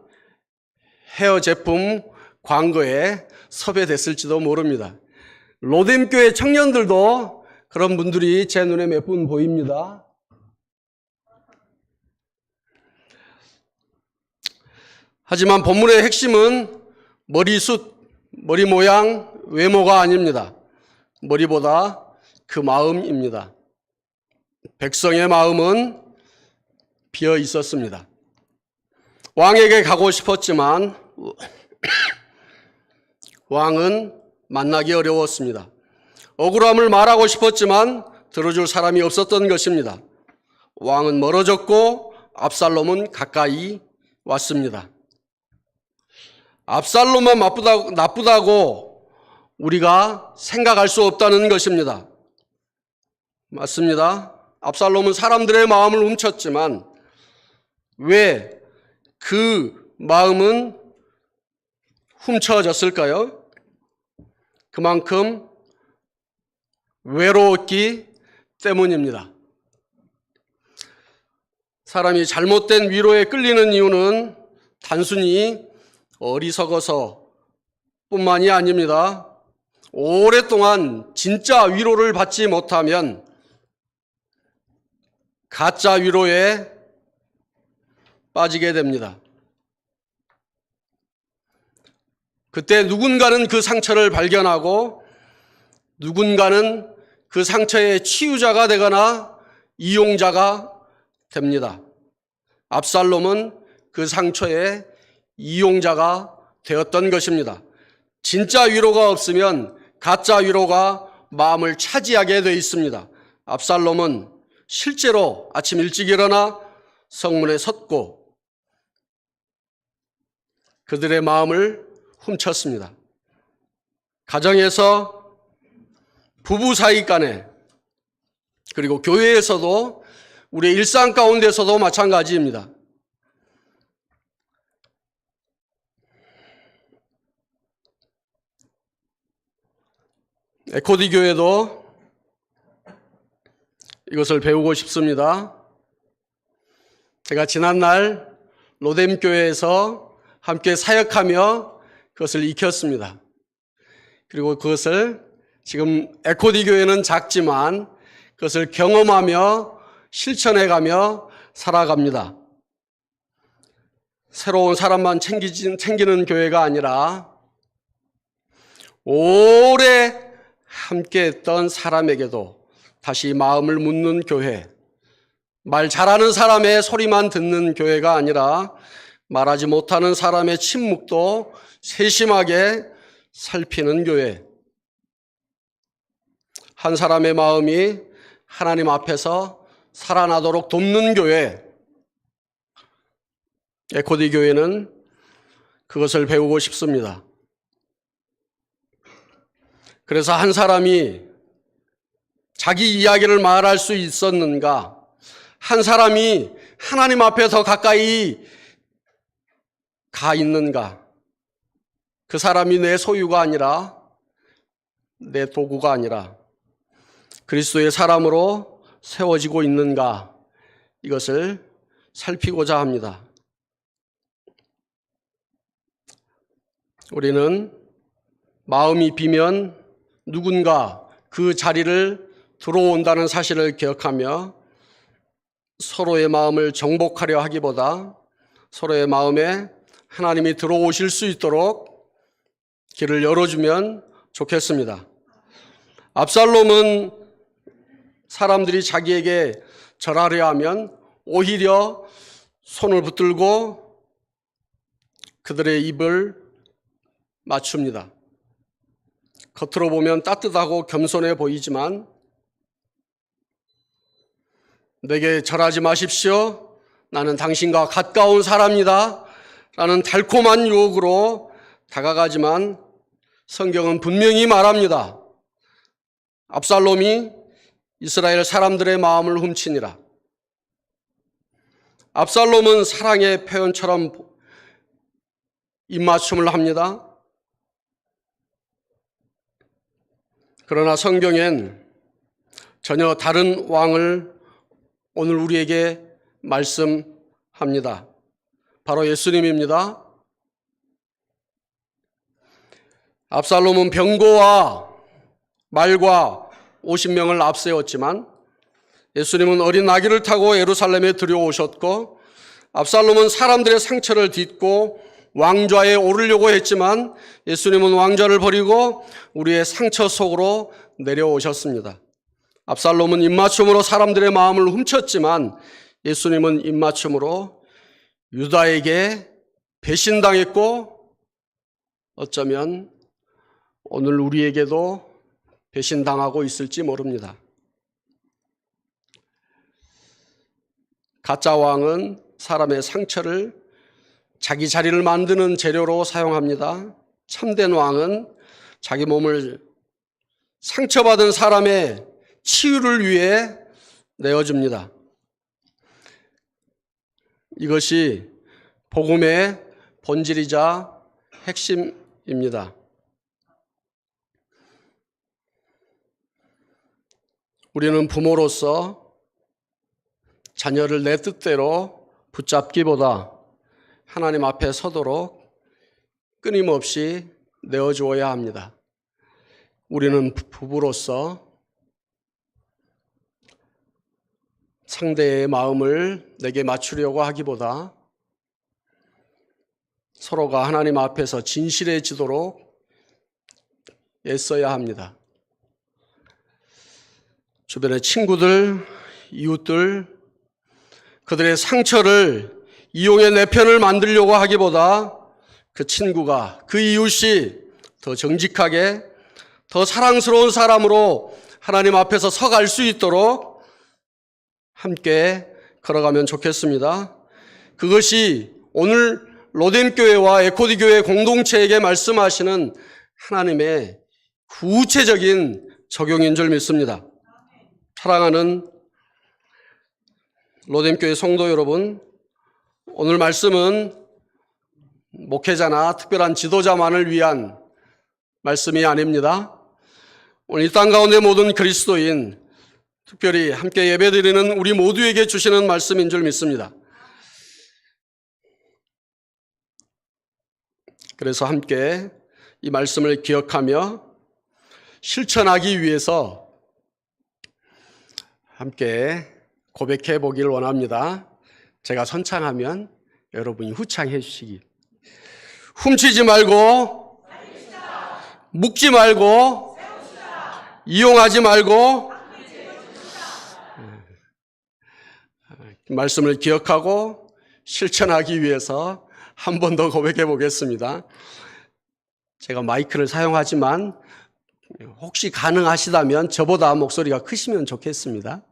헤어 제품 광고에 섭외됐을지도 모릅니다. 로뎀교회 청년들도 그런 분들이 제 눈에 몇 분 보입니다. 하지만 본문의 핵심은 머리숱, 머리 모양, 외모가 아닙니다. 머리보다 그 마음입니다. 백성의 마음은 비어 있었습니다. 왕에게 가고 싶었지만 왕은 만나기 어려웠습니다. 억울함을 말하고 싶었지만 들어줄 사람이 없었던 것입니다. 왕은 멀어졌고 압살롬은 가까이 왔습니다. 압살롬만 나쁘다고 우리가 생각할 수 없다는 것입니다. 맞습니다. 압살롬은 사람들의 마음을 훔쳤지만 왜 그 마음은 훔쳐졌을까요? 그만큼 외로웠기 때문입니다. 사람이 잘못된 위로에 끌리는 이유는 단순히 어리석어서 뿐만이 아닙니다. 오랫동안 진짜 위로를 받지 못하면 가짜 위로에 빠지게 됩니다. 그때 누군가는 그 상처를 발견하고 누군가는 그 상처의 치유자가 되거나 이용자가 됩니다. 압살롬은 그 상처의 이용자가 되었던 것입니다. 진짜 위로가 없으면 가짜 위로가 마음을 차지하게 되어 있습니다. 압살롬은 실제로 아침 일찍 일어나 성문에 섰고 그들의 마음을 훔쳤습니다. 가정에서, 부부 사이 간에, 그리고 교회에서도, 우리의 일상 가운데서도 마찬가지입니다. 에코디 교회도 이것을 배우고 싶습니다. 제가 지난날 로뎀 교회에서 함께 사역하며 그것을 익혔습니다. 그리고 그것을 지금 에코디 교회는 작지만 그것을 경험하며 실천해가며 살아갑니다. 새로운 사람만 챙기는 교회가 아니라 오래 함께했던 사람에게도 다시 마음을 묻는 교회, 말 잘하는 사람의 소리만 듣는 교회가 아니라 말하지 못하는 사람의 침묵도 세심하게 살피는 교회, 한 사람의 마음이 하나님 앞에서 살아나도록 돕는 교회, 에코디 교회는 그것을 배우고 싶습니다. 그래서 한 사람이 자기 이야기를 말할 수 있었는가? 한 사람이 하나님 앞에 더 가까이 가 있는가? 그 사람이 내 소유가 아니라 내 도구가 아니라 그리스도의 사람으로 세워지고 있는가? 이것을 살피고자 합니다. 우리는 마음이 비면 누군가 그 자리를 들어온다는 사실을 기억하며 서로의 마음을 정복하려 하기보다 서로의 마음에 하나님이 들어오실 수 있도록 길을 열어주면 좋겠습니다. 압살롬은 사람들이 자기에게 절하려 하면 오히려 손을 붙들고 그들의 입을 맞춥니다. 겉으로 보면 따뜻하고 겸손해 보이지만 내게 절하지 마십시오. 나는 당신과 가까운 사람이다. 라는 달콤한 유혹으로 다가가지만 성경은 분명히 말합니다. 압살롬이 이스라엘 사람들의 마음을 훔치니라. 압살롬은 사랑의 표현처럼 입맞춤을 합니다. 그러나 성경엔 전혀 다른 왕을 오늘 우리에게 말씀합니다. 바로 예수님입니다. 압살롬은 병거와 말과 50명을 앞세웠지만 예수님은 어린 나귀를 타고 예루살렘에 들여오셨고, 압살롬은 사람들의 상처를 딛고 왕좌에 오르려고 했지만 예수님은 왕좌를 버리고 우리의 상처 속으로 내려오셨습니다. 압살롬은 입맞춤으로 사람들의 마음을 훔쳤지만 예수님은 입맞춤으로 유다에게 배신당했고, 어쩌면 오늘 우리에게도 배신당하고 있을지 모릅니다. 가짜 왕은 사람의 상처를 자기 자리를 만드는 재료로 사용합니다. 참된 왕은 자기 몸을 상처받은 사람의 치유를 위해 내어줍니다. 이것이 복음의 본질이자 핵심입니다. 우리는 부모로서 자녀를 내 뜻대로 붙잡기보다 하나님 앞에 서도록 끊임없이 내어주어야 합니다. 우리는 부부로서 상대의 마음을 내게 맞추려고 하기보다 서로가 하나님 앞에서 진실해지도록 애써야 합니다. 주변의 친구들, 이웃들, 그들의 상처를 이용해 내 편을 만들려고 하기보다 그 친구가, 그 이웃이 더 정직하게, 더 사랑스러운 사람으로 하나님 앞에서 서갈 수 있도록 함께 걸어가면 좋겠습니다. 그것이 오늘 로뎀교회와 에코디교회 공동체에게 말씀하시는 하나님의 구체적인 적용인 줄 믿습니다. 사랑하는 로뎀교회 성도 여러분, 오늘 말씀은 목회자나 특별한 지도자만을 위한 말씀이 아닙니다. 오늘 이 땅 가운데 모든 그리스도인, 특별히 함께 예배드리는 우리 모두에게 주시는 말씀인 줄 믿습니다. 그래서 함께 이 말씀을 기억하며 실천하기 위해서 함께 고백해 보기를 원합니다. 제가 선창하면 여러분이 후창해 주시기. 훔치지 말고, 묵지 말고, 이용하지 말고, 말씀을 기억하고 실천하기 위해서 한 번 더 고백해 보겠습니다. 제가 마이크를 사용하지만 혹시 가능하시다면 저보다 목소리가 크시면 좋겠습니다.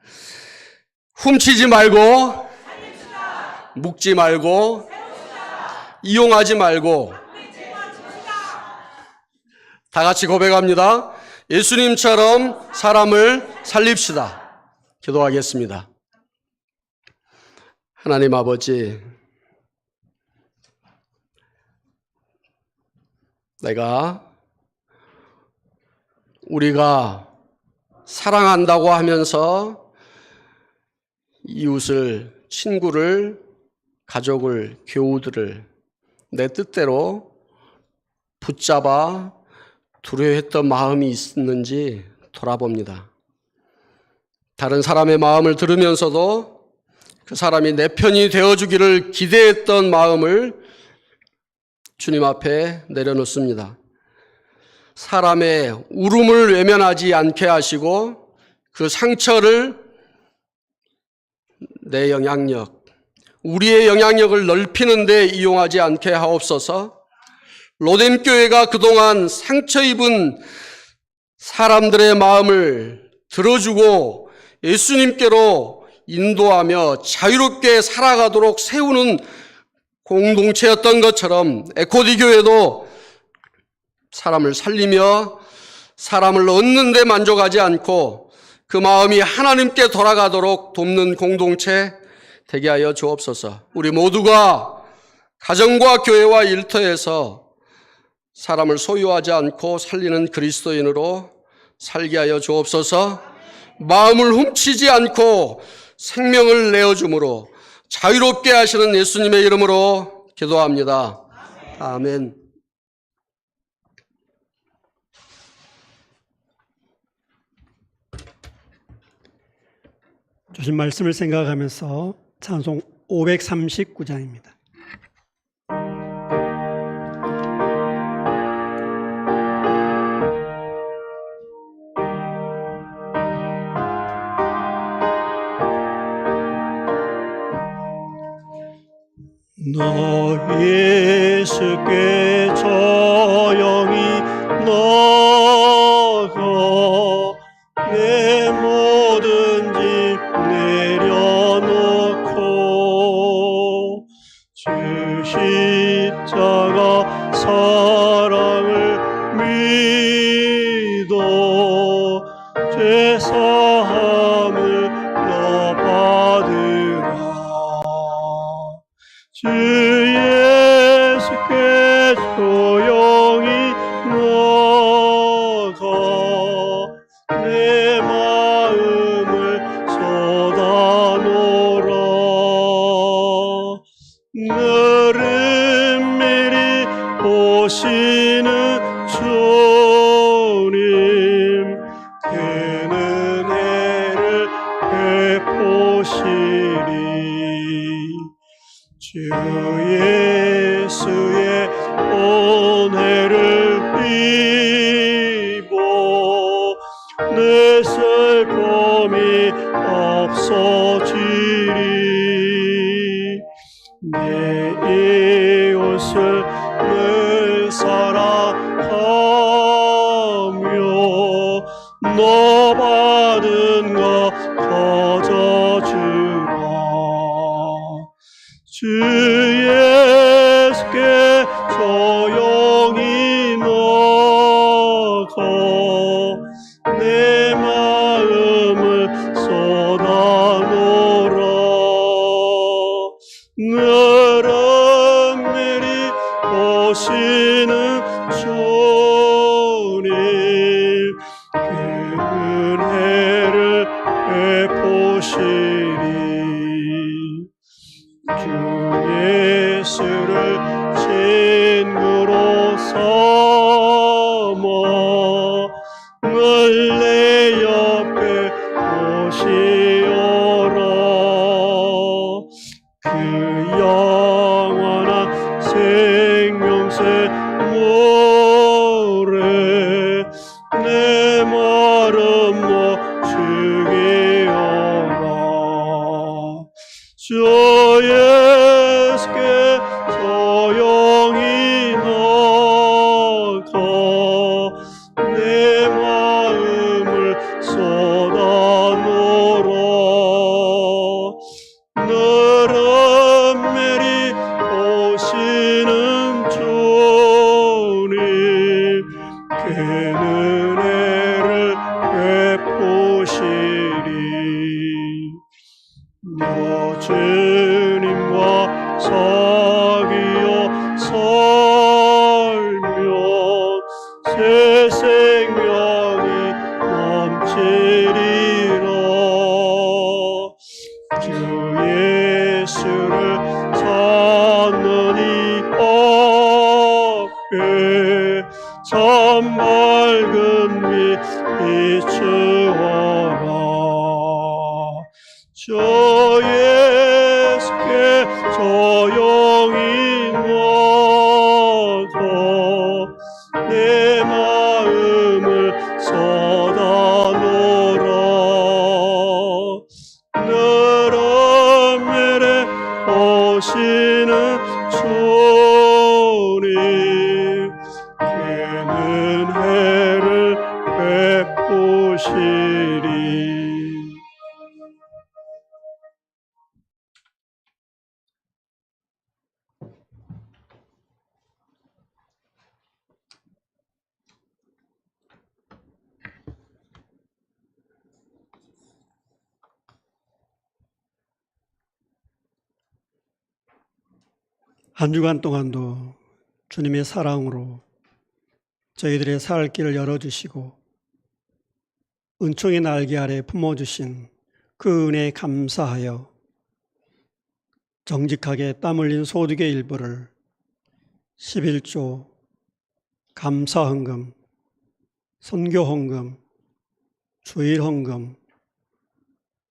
훔치지 말고, 묵지 말고, 이용하지 말고. 다 같이 고백합니다. 예수님처럼 사람을 살립시다. 기도하겠습니다. 하나님 아버지, 우리가 사랑한다고 하면서 이웃을, 친구를, 가족을, 교우들을 내 뜻대로 붙잡아 두려워했던 마음이 있었는지 돌아봅니다. 다른 사람의 마음을 들으면서도 그 사람이 내 편이 되어주기를 기대했던 마음을 주님 앞에 내려놓습니다. 사람의 울음을 외면하지 않게 하시고 그 상처를 내 영향력, 우리의 영향력을 넓히는 데 이용하지 않게 하옵소서. 로뎀교회가 그동안 상처 입은 사람들의 마음을 들어주고 예수님께로 인도하며 자유롭게 살아가도록 세우는 공동체였던 것처럼 에코디 교회도 사람을 살리며 사람을 얻는 데 만족하지 않고 그 마음이 하나님께 돌아가도록 돕는 공동체 되게 하여 주옵소서. 우리 모두가 가정과 교회와 일터에서 사람을 소유하지 않고 살리는 그리스도인으로 살게 하여 주옵소서. 마음을 훔치지 않고 생명을 내어줌으로 자유롭게 하시는 예수님의 이름으로 기도합니다. 아멘. 주신 말씀을 생각하면서 찬송 539장입니다. 너 예수께 조용히 나가 내 모든 짐 내려놓고 주 십자가 사랑을 믿어 죄사함을 너 받으라. 주 예수께 조용히 나가 내 마음을 쏟아놓으라. 너를 미리 보시는 주님 그 은혜를 베푸시리. 주 예수의 은혜를 입어 내 슬픔이 없어지리. 내 이웃을 늘 사랑하며 너 받은 것 거저주라. 주 예수께 조용히 나가 내 마음을 쏟아놓으라. 너를 미리 보시는 주님 그 은혜를 베푸시리. 주 예수를 친구로 삼아 늘 내 옆에 모시어라. 그 영원한 생명새 모래 내 마름 멈추게 하라. 주 예수께 조용히 나가 내 마음을 쏟아놓으라. 너를 미리 보시는 주님 그 은혜를 베푸시리. 너 주님과 사귀어 살면 새 생명이 넘치리라. 주 예수를 찾는 이 앞에 참 밝은 빛 비추어라. 주 예수께 조용히 나가 내 마음을 쏟아놓으라. 너를 미리 보시는 주님 그 은혜를 베푸시리. 한 주간 동안도 주님의 사랑으로 저희들의 살 길을 열어주시고 은총의 날개 아래 품어주신 그 은혜에 감사하여 정직하게 땀 흘린 소득의 일부를 11조, 감사헌금, 선교헌금, 주일헌금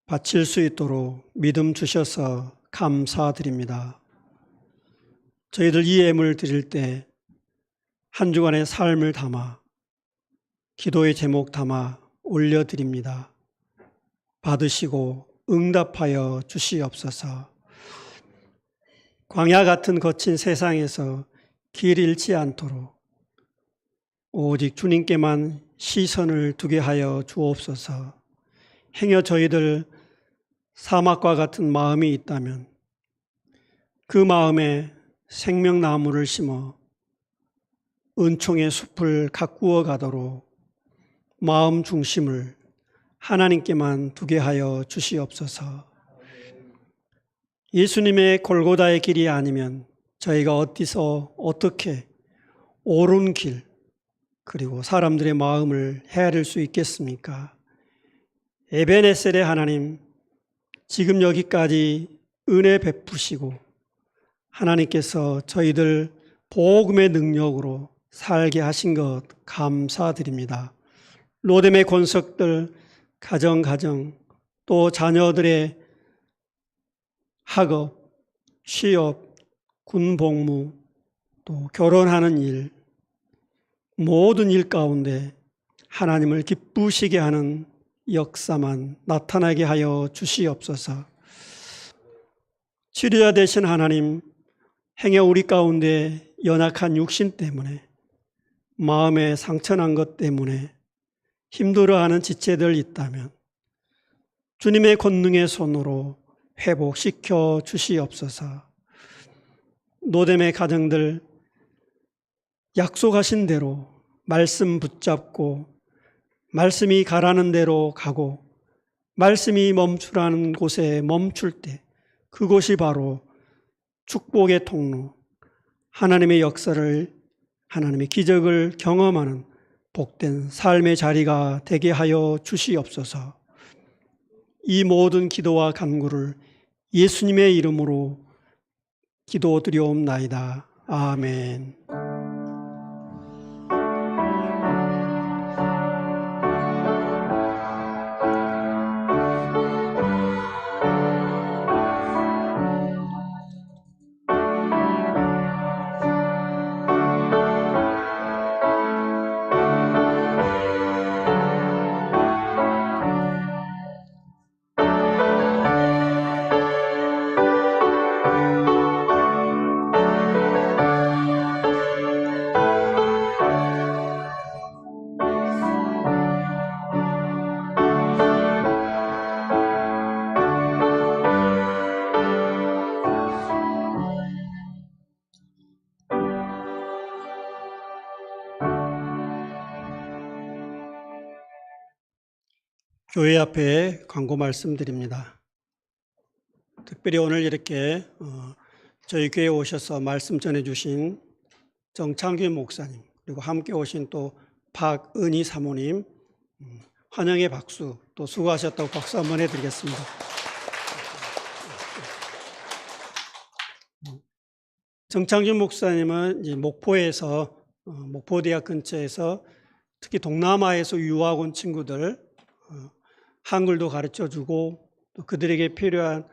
바칠 수 있도록 믿음 주셔서 감사드립니다. 저희들 이 예물 드릴 때 한 주간의 삶을 담아 기도의 제목 담아 올려드립니다. 받으시고 응답하여 주시옵소서. 광야 같은 거친 세상에서 길 잃지 않도록 오직 주님께만 시선을 두게 하여 주옵소서. 행여 저희들 사막과 같은 마음이 있다면 그 마음에 생명나무를 심어 은총의 숲을 가꾸어 가도록 마음 중심을 하나님께만 두게 하여 주시옵소서. 예수님의 골고다의 길이 아니면 저희가 어디서 어떻게 옳은 길 그리고 사람들의 마음을 헤아릴 수 있겠습니까? 에베네셀의 하나님, 지금 여기까지 은혜 베푸시고 하나님께서 저희들 복음의 능력으로 살게 하신 것 감사드립니다. 로뎀의 권석들, 가정, 또 자녀들의 학업, 취업, 군복무, 또 결혼하는 일, 모든 일 가운데 하나님을 기쁘시게 하는 역사만 나타나게 하여 주시옵소서. 치료자 되신 하나님, 행여 우리 가운데 연약한 육신 때문에 마음에 상처난 것 때문에 힘들어하는 지체들 있다면 주님의 권능의 손으로 회복시켜 주시옵소서. 노뎀의 가정들 약속하신 대로 말씀 붙잡고 말씀이 가라는 대로 가고 말씀이 멈추라는 곳에 멈출 때 그곳이 바로 축복의 통로, 하나님의 역사를, 하나님의 기적을 경험하는 복된 삶의 자리가 되게 하여 주시옵소서. 이 모든 기도와 간구를 예수님의 이름으로 기도드리옵나이다. 아멘. 교회 앞에 광고 말씀드립니다. 특별히 오늘 이렇게 저희 교회에 오셔서 말씀 전해주신 정창규 목사님 그리고 함께 오신 또 박은희 사모님 환영의 박수 또 수고하셨다고 박수 한번 해드리겠습니다. 정창규 목사님은 이제 목포에서 목포대학 근처에서 특히 동남아에서 유학 온 친구들 한글도 가르쳐주고 또 그들에게 필요한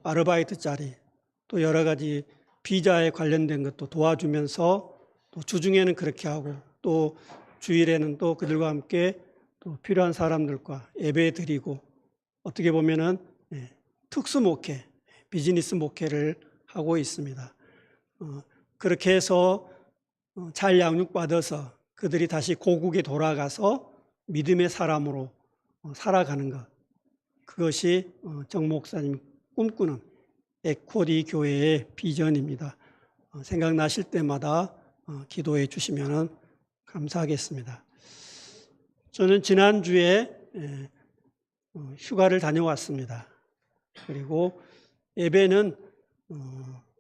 아르바이트 자리 또 여러 가지 비자에 관련된 것도 도와주면서 또 주중에는 그렇게 하고 또 주일에는 또 그들과 함께 또 필요한 사람들과 예배 드리고 어떻게 보면은 특수 목회, 비즈니스 목회를 하고 있습니다. 그렇게 해서 잘 양육받아서 그들이 다시 고국에 돌아가서 믿음의 사람으로 살아가는 것, 그것이 정 목사님 꿈꾸는 에코디 교회의 비전입니다. 생각나실 때마다 기도해 주시면 감사하겠습니다. 저는 지난주에 휴가를 다녀왔습니다. 그리고 예배는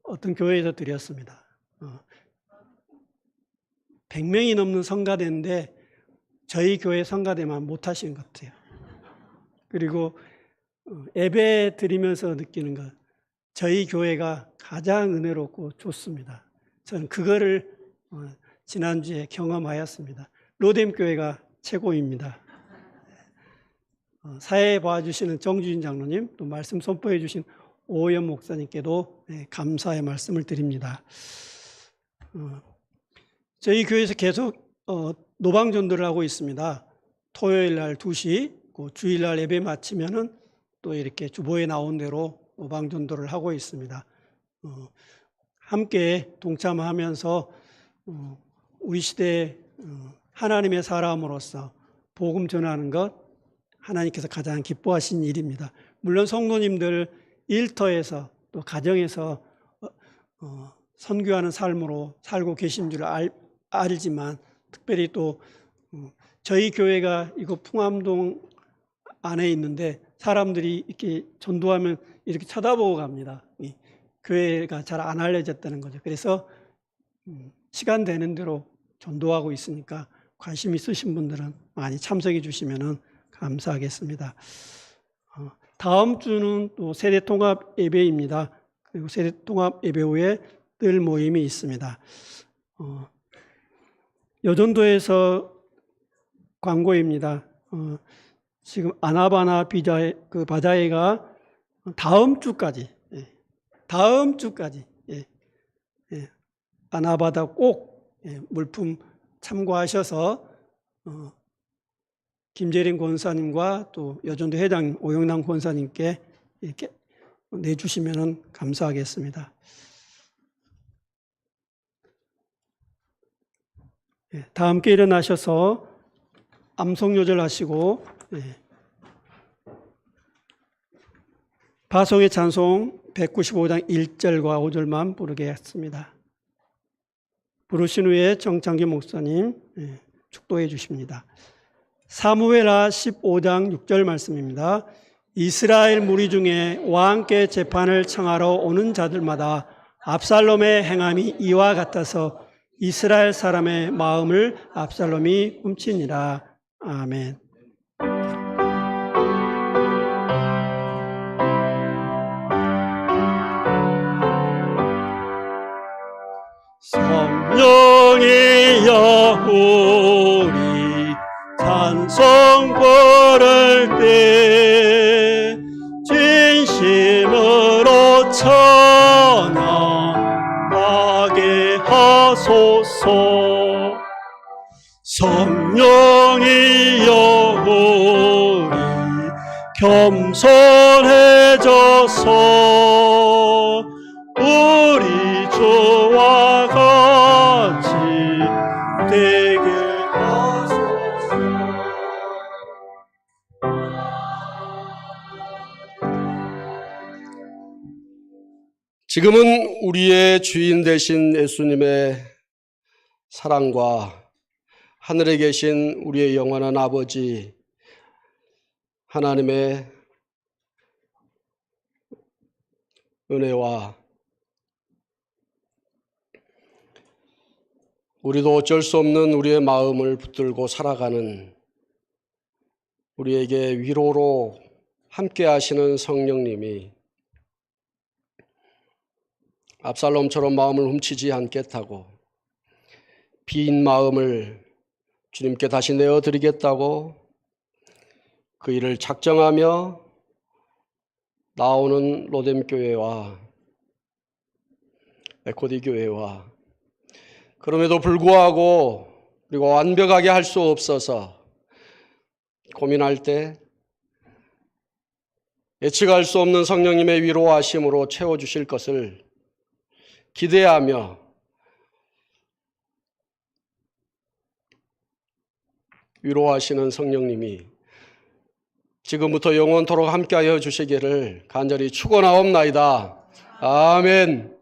어떤 교회에서 드렸습니다. 100명이 넘는 성가대인데 저희 교회 성가대만 못 하시는 것 같아요. 그리고 예배 드리면서 느끼는 것, 저희 교회가 가장 은혜롭고 좋습니다. 저는 그거를 지난주에 경험하였습니다. 로뎀 교회가 최고입니다. 사회 봐주시는 정주진 장로님, 또 말씀 선포해 주신 오연 목사님께도 감사의 말씀을 드립니다. 저희 교회에서 계속 노방 전도를 하고 있습니다. 토요일 날 2시, 주일 날 예배 마치면은 또 이렇게 주보에 나온 대로 노방 전도를 하고 있습니다. 함께 동참하면서 우리 시대에 하나님의 사람으로서 복음 전하는 것, 하나님께서 가장 기뻐하신 일입니다. 물론 성도님들 일터에서 또 가정에서 선교하는 삶으로 살고 계신 줄 알지만, 특별히 또 저희 교회가 이거 풍암동 안에 있는데 사람들이 이렇게 전도하면 이렇게 쳐다보고 갑니다. 교회가 잘 안 알려졌다는 거죠. 그래서 시간 되는 대로 전도하고 있으니까 관심 있으신 분들은 많이 참석해 주시면 감사하겠습니다. 다음 주는 또 세대통합 예배입니다. 그리고 세대통합 예배 후에 늘 모임이 있습니다. 여전도에서 광고입니다. 지금 아나바나 바자회가 다음 주까지 아나바다 꼭 물품 참고하셔서 김재림 권사님과 또 여전도 회장 오영남 권사님께 이렇게 내주시면 감사하겠습니다. 다 함께 일어나셔서 암송 요절하시고 바송의 찬송 195장 1절과 5절만 부르겠습니다. 부르신 후에 정창기 목사님 축도해 주십니다. 사무엘하 15장 6절 말씀입니다. 이스라엘 무리 중에 왕께 재판을 청하러 오는 자들마다 압살롬의 행함이 이와 같아서 이스라엘 사람의 마음을 압살롬이 훔치니라. 아멘. 성령이여 우리 찬송 부를 때 진심으로 찬양하게 하소서. 성령이여 우리 겸손해져서 우리 주와 같이 되게 하소서. 지금은 우리의 주인 되신 예수님의 사랑과 하늘에 계신 우리의 영원한 아버지 하나님의 은혜와 우리도 어쩔 수 없는 우리의 마음을 붙들고 살아가는 우리에게 위로로 함께 하시는 성령님이 압살롬처럼 마음을 훔치지 않겠다고, 빈 마음을 주님께 다시 내어드리겠다고 그 일을 작정하며 나오는 로뎀 교회와 에코디 교회와, 그럼에도 불구하고 그리고 완벽하게 할 수 없어서 고민할 때 예측할 수 없는 성령님의 위로하심으로 채워주실 것을 기대하며 위로하시는 성령님이 지금부터 영원토록 함께하여 주시기를 간절히 축원하옵나이다. 아멘.